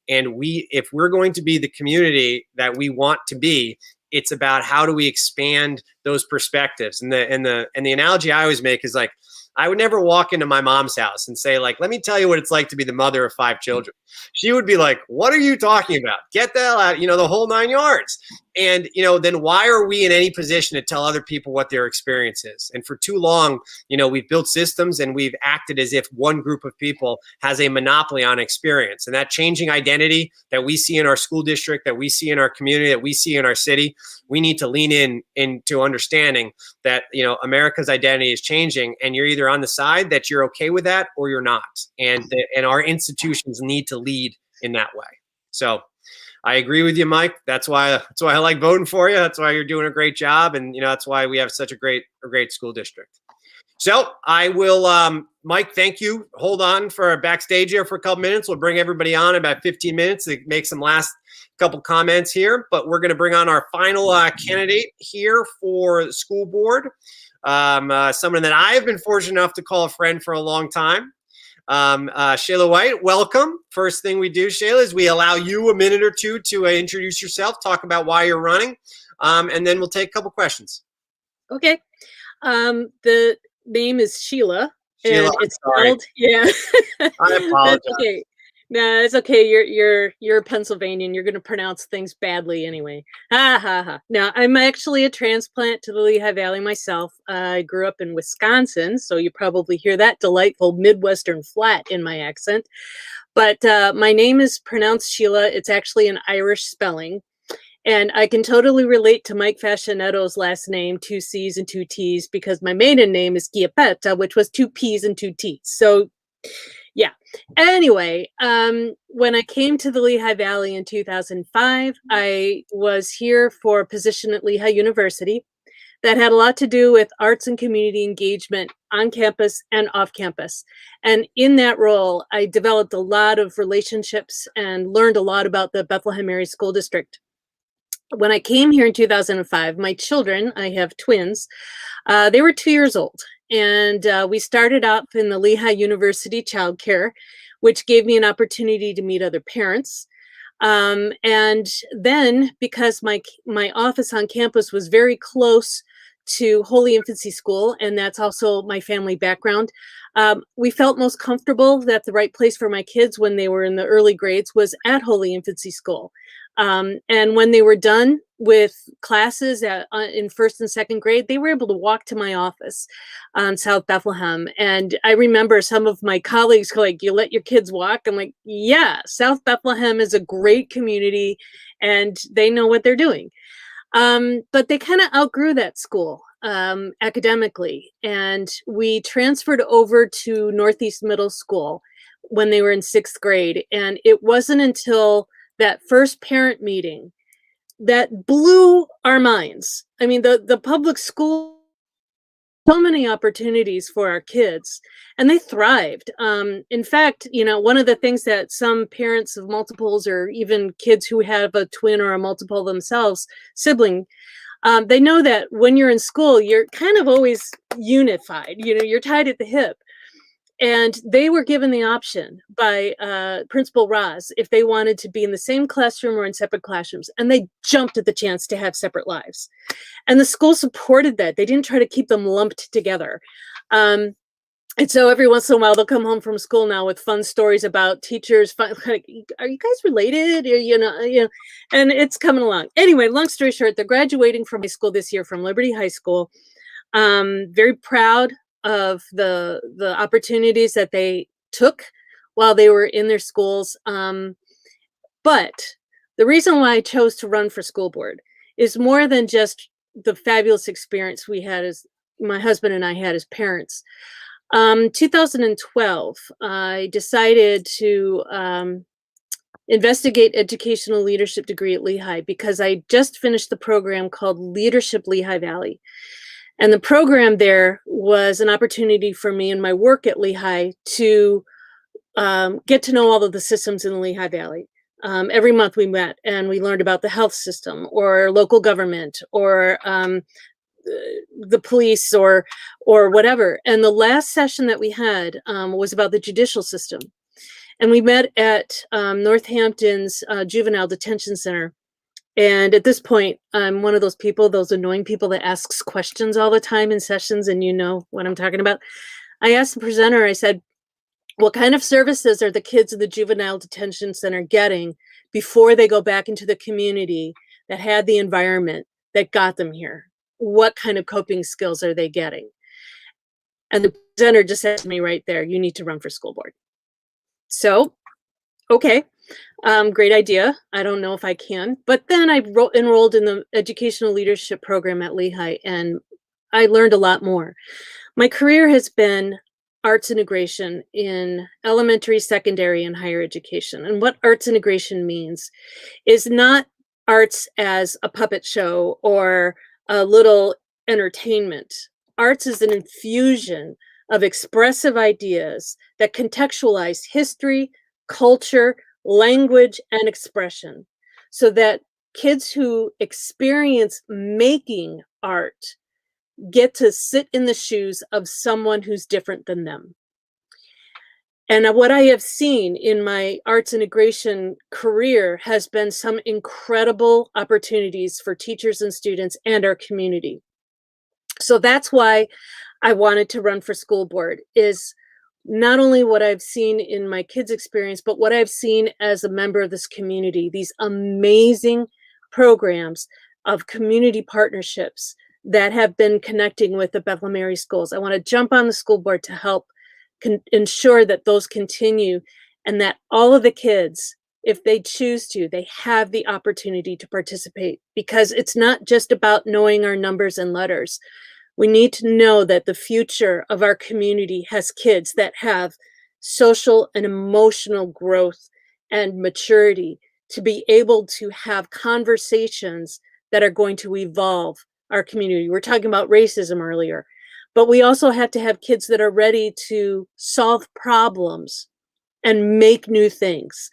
And if we're going to be the community that we want to be, it's about how do we expand those perspectives. And the analogy I always make is, like, I would never walk into my mom's house and say, like, let me tell you what it's like to be the mother of 5 children. She would be like, what are you talking about? Get the hell out, the whole 9 yards. And, then why are we in any position to tell other people what their experience is? And for too long, we've built systems and we've acted as if one group of people has a monopoly on experience. And that changing identity that we see in our school district, that we see in our community, that we see in our city, we need to lean into understanding that, America's identity is changing, and you're either on the side that you're okay with that or you're not. And our institutions need to lead in that way. So I agree with you, Mike. That's why I like voting for you. That's why you're doing a great job. And, that's why we have such a great school district. So I will, Mike, thank you. Hold on for backstage here for a couple minutes. We'll bring everybody on in about 15 minutes to make some last couple comments here. But we're going to bring on our final candidate here for the school board. Someone that I've been fortunate enough to call a friend for a long time. Sheila White, welcome. First thing we do, Sheila, is we allow you a minute or two to introduce yourself, talk about why you're running, and then we'll take a couple questions. Okay. The name is Sheila, Sheila, and it's spelled, yeah. I apologize. That's okay. No, it's okay. You're a Pennsylvanian. You're going to pronounce things badly anyway. Ha ha ha. Now, I'm actually a transplant to the Lehigh Valley myself. I grew up in Wisconsin, so you probably hear that delightful Midwestern flat in my accent. But my name is pronounced Sheila. It's actually an Irish spelling. And I can totally relate to Mike Vasinetto's last name, 2 C's and 2 T's, because my maiden name is Giappetta, which was 2 P's and 2 T's. So, yeah. Anyway, when I came to the Lehigh Valley in 2005, I was here for a position at Lehigh University that had a lot to do with arts and community engagement on campus and off campus. And in that role, I developed a lot of relationships and learned a lot about the Bethlehem Area School District. When I came here in 2005, my children, I have twins, they were 2 years old. And we started out in the Lehigh University childcare, which gave me an opportunity to meet other parents. And then because my office on campus was very close to Holy Infancy School, and that's also my family background, we felt most comfortable that the right place for my kids when they were in the early grades was at Holy Infancy School. And when they were done with classes in first and second grade, they were able to walk to my office on South Bethlehem. And I remember some of my colleagues go like, "You let your kids walk?" I'm like, "Yeah, South Bethlehem is a great community and they know what they're doing." But they kind of outgrew that school academically. And we transferred over to Northeast Middle School when they were in 6th grade. And it wasn't until that first parent meeting that blew our minds. I mean, the public school, so many opportunities for our kids, and they thrived. In fact, one of the things that some parents of multiples, or even kids who have a twin or a multiple themselves, sibling, they know that when you're in school, you're kind of always unified. You're tied at the hip. And they were given the option by Principal Roz if they wanted to be in the same classroom or in separate classrooms. And they jumped at the chance to have separate lives. And the school supported that. They didn't try to keep them lumped together. And so every once in a while, they'll come home from school now with fun stories about teachers. Like, are you guys related? Or, and it's coming along. Anyway, long story short, they're graduating from high school this year from Liberty High School. Very proud of the opportunities that they took while they were in their schools. But the reason why I chose to run for school board is more than just the fabulous experience we had as my husband and I had as parents. 2012, I decided to investigate educational leadership degree at Lehigh because I just finished the program called Leadership Lehigh Valley. And the program there was an opportunity for me in my work at Lehigh to get to know all of the systems in the Lehigh Valley. Every month we met and we learned about the health system or local government or the police or whatever. And the last session that we had was about the judicial system. And we met at Northampton's Juvenile Detention Center. And at this point, I'm one of those people, those annoying people that asks questions all the time in sessions, and you know what I'm talking about. I asked the presenter, I said, what kind of services are the kids in the Juvenile Detention Center getting before they go back into the community that had the environment that got them here? What kind of coping skills are they getting? And the presenter just said to me right there, you need to run for school board. So, okay. Great idea. I don't know if I can, but then I enrolled in the educational leadership program at Lehigh, and I learned a lot more. My career has been arts integration in elementary, secondary, and higher education. And what arts integration means is not arts as a puppet show or a little entertainment. Arts is an infusion of expressive ideas that contextualize history, culture, language, and expression, so that kids who experience making art get to sit in the shoes of someone who's different than them. And what I have seen in my arts integration career has been some incredible opportunities for teachers and students and our community. So that's why I wanted to run for school board, is not only what I've seen in my kids' experience, but what I've seen as a member of this community, these amazing programs of community partnerships that have been connecting with the Bethlehem area schools. I want to jump on the school board to help ensure that those continue, and that all of the kids, if they choose to, they have the opportunity to participate, because it's not just about knowing our numbers and letters. We need to know that the future of our community has kids that have social and emotional growth and maturity to be able to have conversations that are going to evolve our community. We're talking about racism earlier, but we also have to have kids that are ready to solve problems and make new things,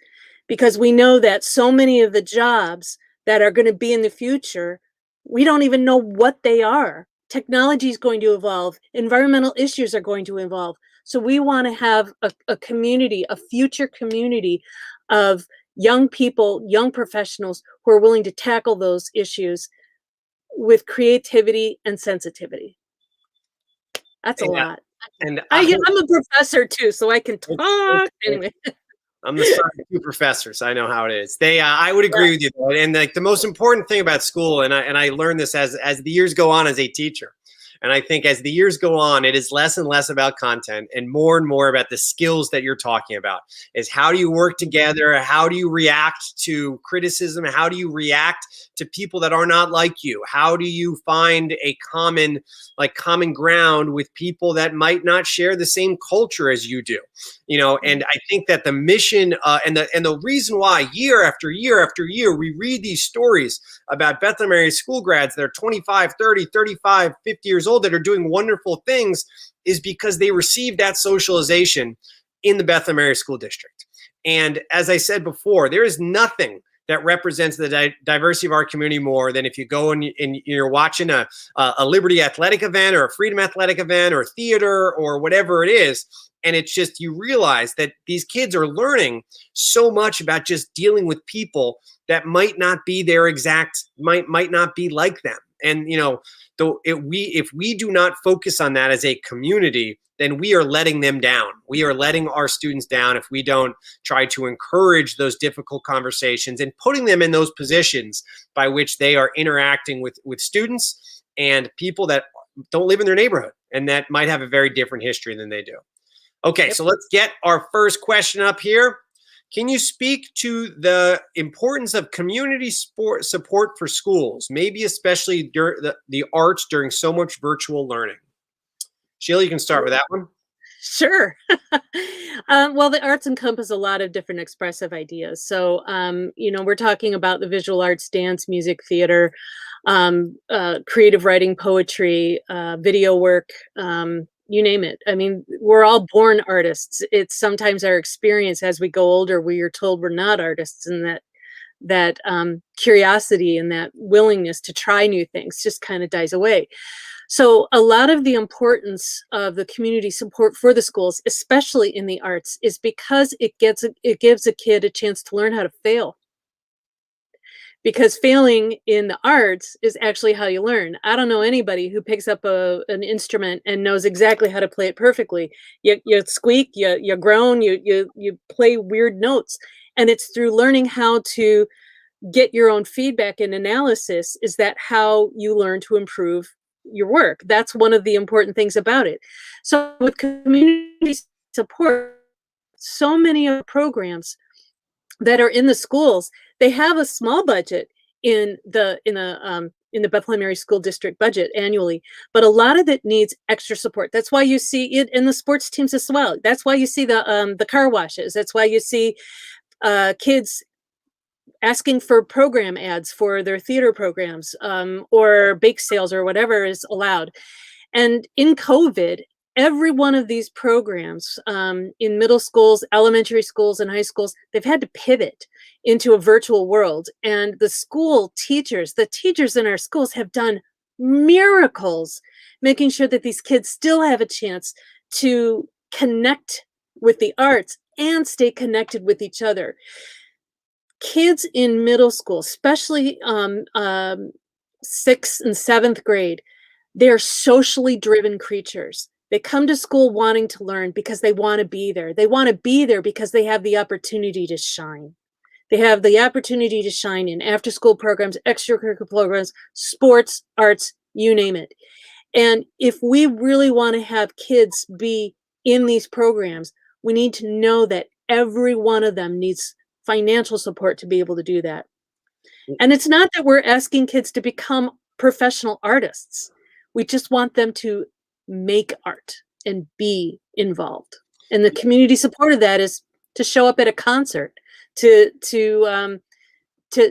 because we know that so many of the jobs that are going to be in the future, we don't even know what they are. Technology is going to evolve. Environmental issues are going to evolve. So we want to have a community, a future community of young people, young professionals who are willing to tackle those issues with creativity and sensitivity. That's a lot. And I'm a professor too, so I can talk. Anyway. I'm the son of two professors. I know how it is. I would agree with you. And like the most important thing about school, and I learned this as the years go on as a teacher. And I think as the years go on, it is less and less about content and more about the skills that you're talking about. Is how do you work together? How do you react to criticism? How do you react to people that are not like you? How do you find a common ground with people that might not share the same culture as you do? And I think that the mission and the reason why year after year after year we read these stories about Bethlehem area school grads that are 25, 30, 35, 50 years old that are doing wonderful things is because they received that socialization in the Bethlehem area school district. And as I said before, there is nothing that represents the diversity of our community more than if you go and you're watching a Liberty athletic event or a Freedom athletic event or theater or whatever it is. And it's just, you realize that these kids are learning so much about just dealing with people that might not be their exact, might not be like them. And, if we do not focus on that as a community, then we are letting them down. We are letting our students down if we don't try to encourage those difficult conversations and putting them in those positions by which they are interacting with students and people that don't live in their neighborhood and that might have a very different history than they do. Okay, so let's get our first question up here. Can you speak to the importance of community support for schools, maybe especially during the arts during so much virtual learning? Sheila, you can start with that one. Sure. Well, the arts encompass a lot of different expressive ideas. So, we're talking about the visual arts, dance, music, theater, creative writing, poetry, video work, you name it. I mean, we're all born artists. It's sometimes our experience as we go older, we are told we're not artists, and that curiosity and that willingness to try new things just kind of dies away. So a lot of the importance of the community support for the schools, especially in the arts, is because it gives a kid a chance to learn how to fail. Because failing in the arts is actually how you learn. I don't know anybody who picks up an instrument and knows exactly how to play it perfectly. You squeak, you groan, you play weird notes. And it's through learning how to get your own feedback and analysis. Is that how you learn to improve your work? That's one of the important things about it. So with community support, so many of the programs that are in the schools, they have a small budget in the Bethlehem area school district budget annually, but a lot of it needs extra support. That's why you see it in the sports teams as well. That's why you see the car washes. That's why you see kids asking for program ads for their theater programs, or bake sales or whatever is allowed. And in COVID, every one of these programs in middle schools, elementary schools, and high schools, they've had to pivot into a virtual world. And the teachers in our schools have done miracles, making sure that these kids still have a chance to connect with the arts and stay connected with each other. Kids in middle school, especially 6th and 7th grade, they're socially driven creatures. They come to school wanting to learn because they want to be there. They want to be there because they have the opportunity to shine. They have the opportunity to shine in after-school programs, extracurricular programs, sports, arts, you name it. And if we really want to have kids be in these programs, we need to know that every one of them needs financial support to be able to do that. And it's not that we're asking kids to become professional artists. We just want them to make art and be involved. And the community support of that is to show up at a concert, to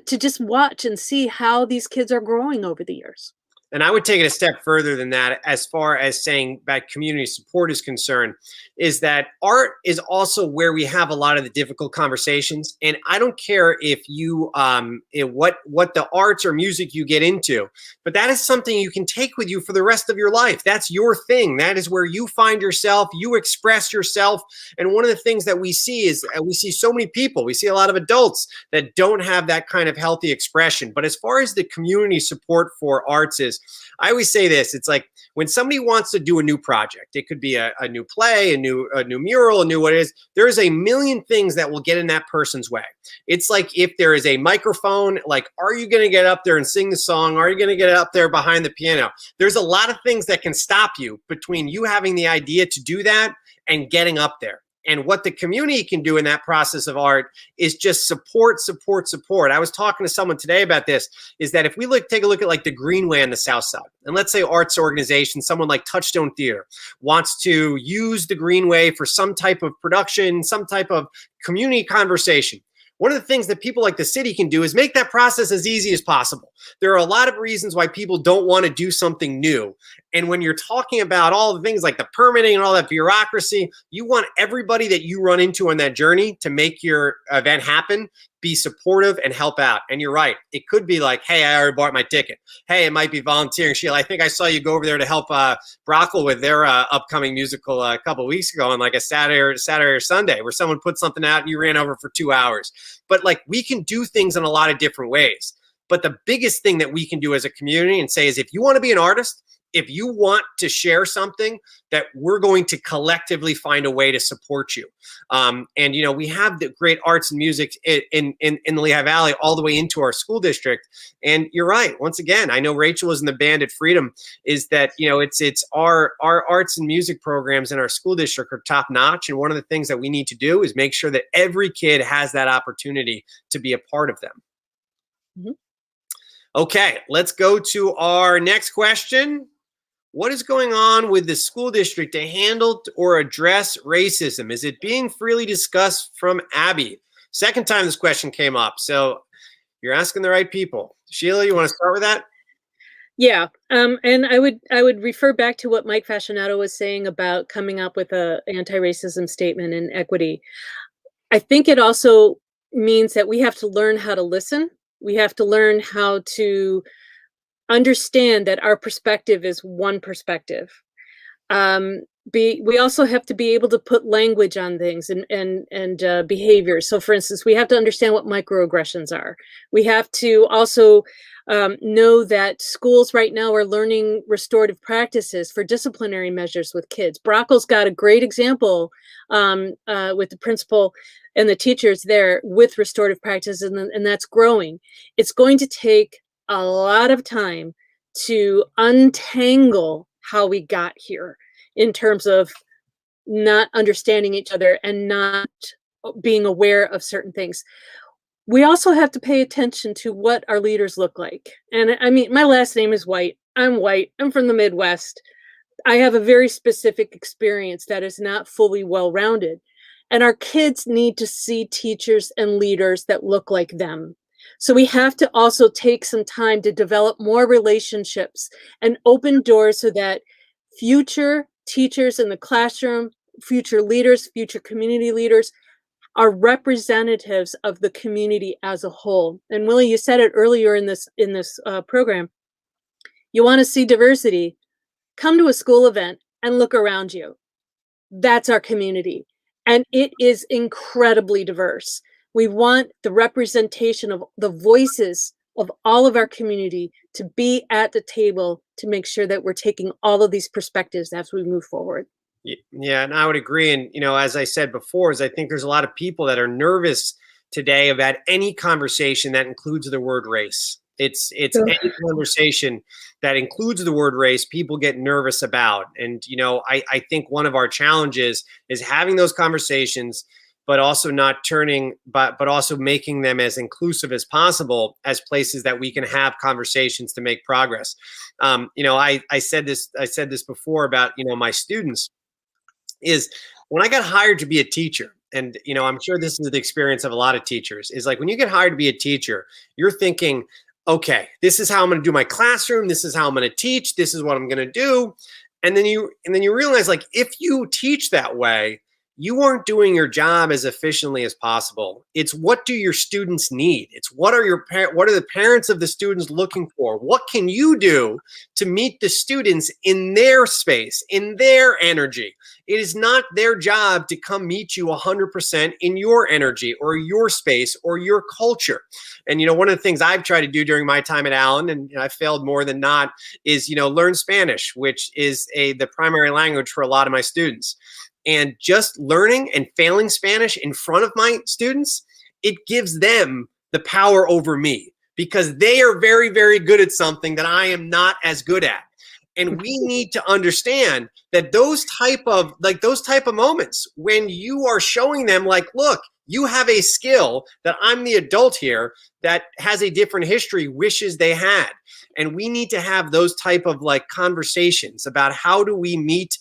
just watch and see how these kids are growing over the years. And I would take it a step further than that, as far as saying that community support is concerned, is that art is also where we have a lot of the difficult conversations. And I don't care if you, what the arts or music you get into, but that is something you can take with you for the rest of your life. That's your thing. That is where you find yourself, you express yourself. And one of the things that we see is we see so many people, we see a lot of adults that don't have that kind of healthy expression. But as far as the community support for arts is, I always say this, it's like when somebody wants to do a new project, it could be a new play, a new mural, a new what it is, there is a million things that will get in that person's way. It's like if there is a microphone, like, are you going to get up there and sing the song? Are you going to get up there behind the piano? There's a lot of things that can stop you between you having the idea to do that and getting up there. And what the community can do in that process of art is just support, support, support. I was talking to someone today about this, is that if we take a look at like the Greenway on the South Side, and let's say arts organization, someone like Touchstone Theater wants to use the Greenway for some type of production, some type of community conversation. One of the things that people like the city can do is make that process as easy as possible. There are a lot of reasons why people don't want to do something new. And when you're talking about all the things like the permitting and all that bureaucracy, you want everybody that you run into on that journey to make your event happen, be supportive and help out. And you're right. It could be like, hey, I already bought my ticket. Hey, it might be volunteering. Sheila, I think I saw you go over there to help Brockle with their upcoming musical a couple of weeks ago on like a Saturday or Sunday, where someone put something out and you ran over for 2 hours. But like, we can do things in a lot of different ways. But the biggest thing that we can do as a community and say is, if you want to be an artist, if you want to share something, that we're going to collectively find a way to support you. And, you know, we have the great arts and music in the Lehigh Valley all the way into our school district. And you're right. Once again, I know Rachel was in the band at Freedom, is that, you know, it's our arts and music programs in our school district are top notch. And one of the things that we need to do is make sure that every kid has that opportunity to be a part of them. Mm-hmm. Okay, let's go to our next question. What is going on with the school district to handle or address racism? Is it being freely discussed? From Abby. Second time this question came up, so you're asking the right people. Sheila, you want to start with that? Yeah, and I would refer back to what Mike Vasinetto was saying about coming up with a anti-racism statement and equity. I think it also means that we have to learn how to listen. We have to learn how to understand that our perspective is one perspective. We also have to be able to put language on things and behavior. So for instance, we have to understand what microaggressions are. We have to also know that schools right now are learning restorative practices for disciplinary measures with kids. Brockle's got a great example with the principal and the teachers there with restorative practices, and that's growing. It's going to take a lot of time to untangle how we got here in terms of not understanding each other and not being aware of certain things. We also have to pay attention to what our leaders look like. And I mean, my last name is White. I'm white. I'm from the Midwest. I have a very specific experience that is not fully well-rounded. And our kids need to see teachers and leaders that look like them. So we have to also take some time to develop more relationships and open doors so that future teachers in the classroom, future leaders, future community leaders are representatives of the community as a whole. And Willie, you said it earlier in this program. You want to see diversity? Come to a school event and look around you. That's our community. And it is incredibly diverse. We want the representation of the voices of all of our community to be at the table to make sure that we're taking all of these perspectives as we move forward. Yeah, and I would agree. And, you know, as I said before, is I think there's a lot of people that are nervous today about any conversation that includes the word race. It's any conversation that includes the word race, people get nervous about. And, you know, I think one of our challenges is having those conversations, but also not turning, but also making them as inclusive as possible as places that we can have conversations to make progress. You know, I said this before about, you know, my students, is when I got hired to be a teacher, and, you know, I'm sure this is the experience of a lot of teachers, is like when you get hired to be a teacher, you're thinking, okay, this is how I'm going to do my classroom. This is how I'm going to teach. This is what I'm going to do. And then you realize, like, if you teach that way, you aren't doing your job as efficiently as possible. It's what do your students need? It's what are the parents of the students looking for? What can you do to meet the students in their space, in their energy? It is not their job to come meet you 100% in your energy or your space or your culture. And, one of the things I've tried to do during my time at Allen, and I failed more than not, is, learn Spanish, which is the primary language for a lot of my students. And just learning and failing Spanish in front of my students, it gives them the power over me because they are very, very good at something that I am not as good at. And we need to understand that those type of moments when you are showing them, like, look, you have a skill that I'm the adult here that has a different history, wishes they had. And we need to have those type of conversations about how do we meet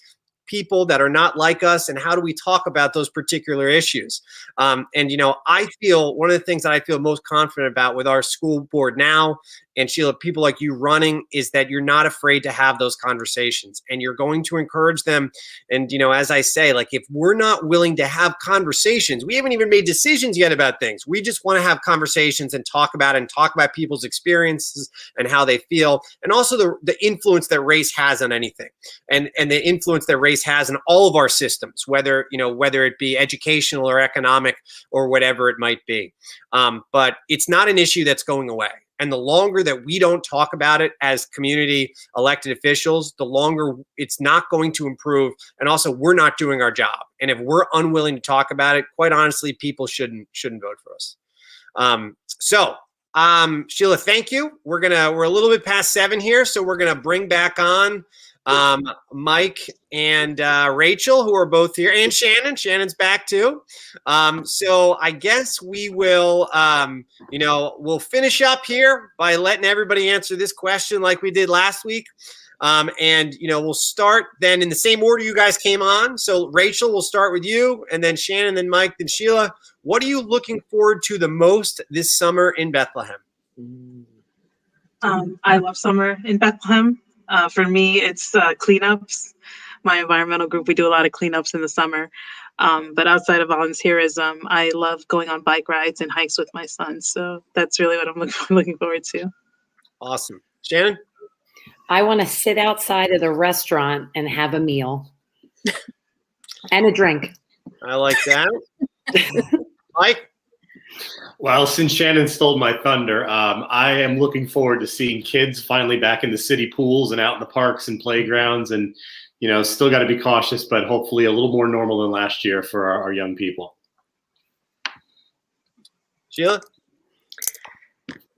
people that are not like us and how do we talk about those particular issues. I feel one of the things that I feel most confident about with our school board now, and Sheila, people like you running, is that you're not afraid to have those conversations and you're going to encourage them. And, as I say, if we're not willing to have conversations, we haven't even made decisions yet about things. We just want to have conversations and talk about people's experiences and how they feel. And also the influence that race has on anything and the influence that race has in all of our systems, whether it be educational or economic or whatever it might be. But it's not an issue that's going away. And the longer that we don't talk about it as community elected officials, the longer it's not going to improve. And also, we're not doing our job. And if we're unwilling to talk about it, quite honestly, people shouldn't vote for us. Sheila, thank you. We're a little bit past 7 here, so we're gonna bring back on Mike and Rachel, who are both here, and Shannon. Shannon's back too. So I guess we will, we'll finish up here by letting everybody answer this question like we did last week. We'll start then in the same order you guys came on. So Rachel, we'll start with you, and then Shannon, then Mike, then Sheila. What are you looking forward to the most this summer in Bethlehem? I love summer in Bethlehem. For me, it's cleanups. My environmental group, we do a lot of cleanups in the summer. But outside of volunteerism, I love going on bike rides and hikes with my son. So that's really what I'm looking forward to. Awesome. Shannon? I want to sit outside of the restaurant and have a meal and a drink. I like that. Mike? Well, since Shannon stole my thunder, I am looking forward to seeing kids finally back in the city pools and out in the parks and playgrounds, and still got to be cautious, but hopefully a little more normal than last year for our young people. Sheila?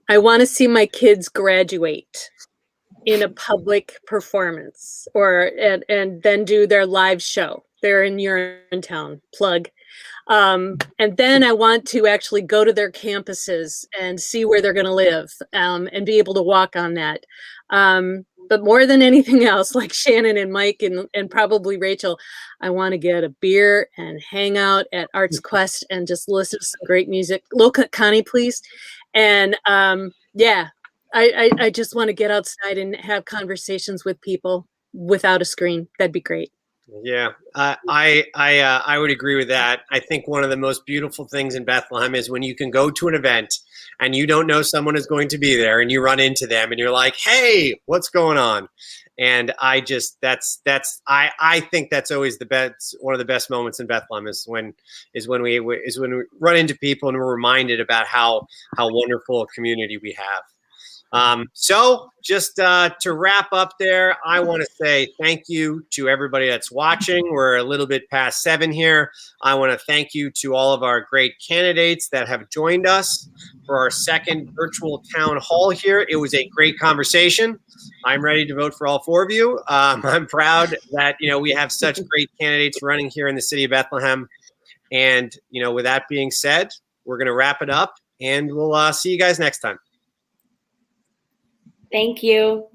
I want to see my kids graduate in a public performance and then do their live show. They're in Urinetown, plug. And then I want to actually go to their campuses and see where they're going to live and be able to walk on that. But more than anything else, like Shannon and Mike and probably Rachel, I want to get a beer and hang out at Arts Quest and just listen to some great music. Loca Connie, please. And I just want to get outside and have conversations with people without a screen. That'd be great. Yeah, I would agree with that. I think one of the most beautiful things in Bethlehem is when you can go to an event and you don't know someone is going to be there and you run into them and you're like, hey, what's going on? And I think that's always the best, one of the best moments in Bethlehem is when we run into people and we're reminded about how wonderful a community we have. So just to wrap up there, I want to say thank you to everybody that's watching. We're a little bit past 7 here. I want to thank you to all of our great candidates that have joined us for our second virtual town hall here. It was a great conversation. I'm ready to vote for all 4 of you. I'm proud that, we have such great candidates running here in the city of Bethlehem. And, with that being said, we're going to wrap it up and we'll see you guys next time. Thank you.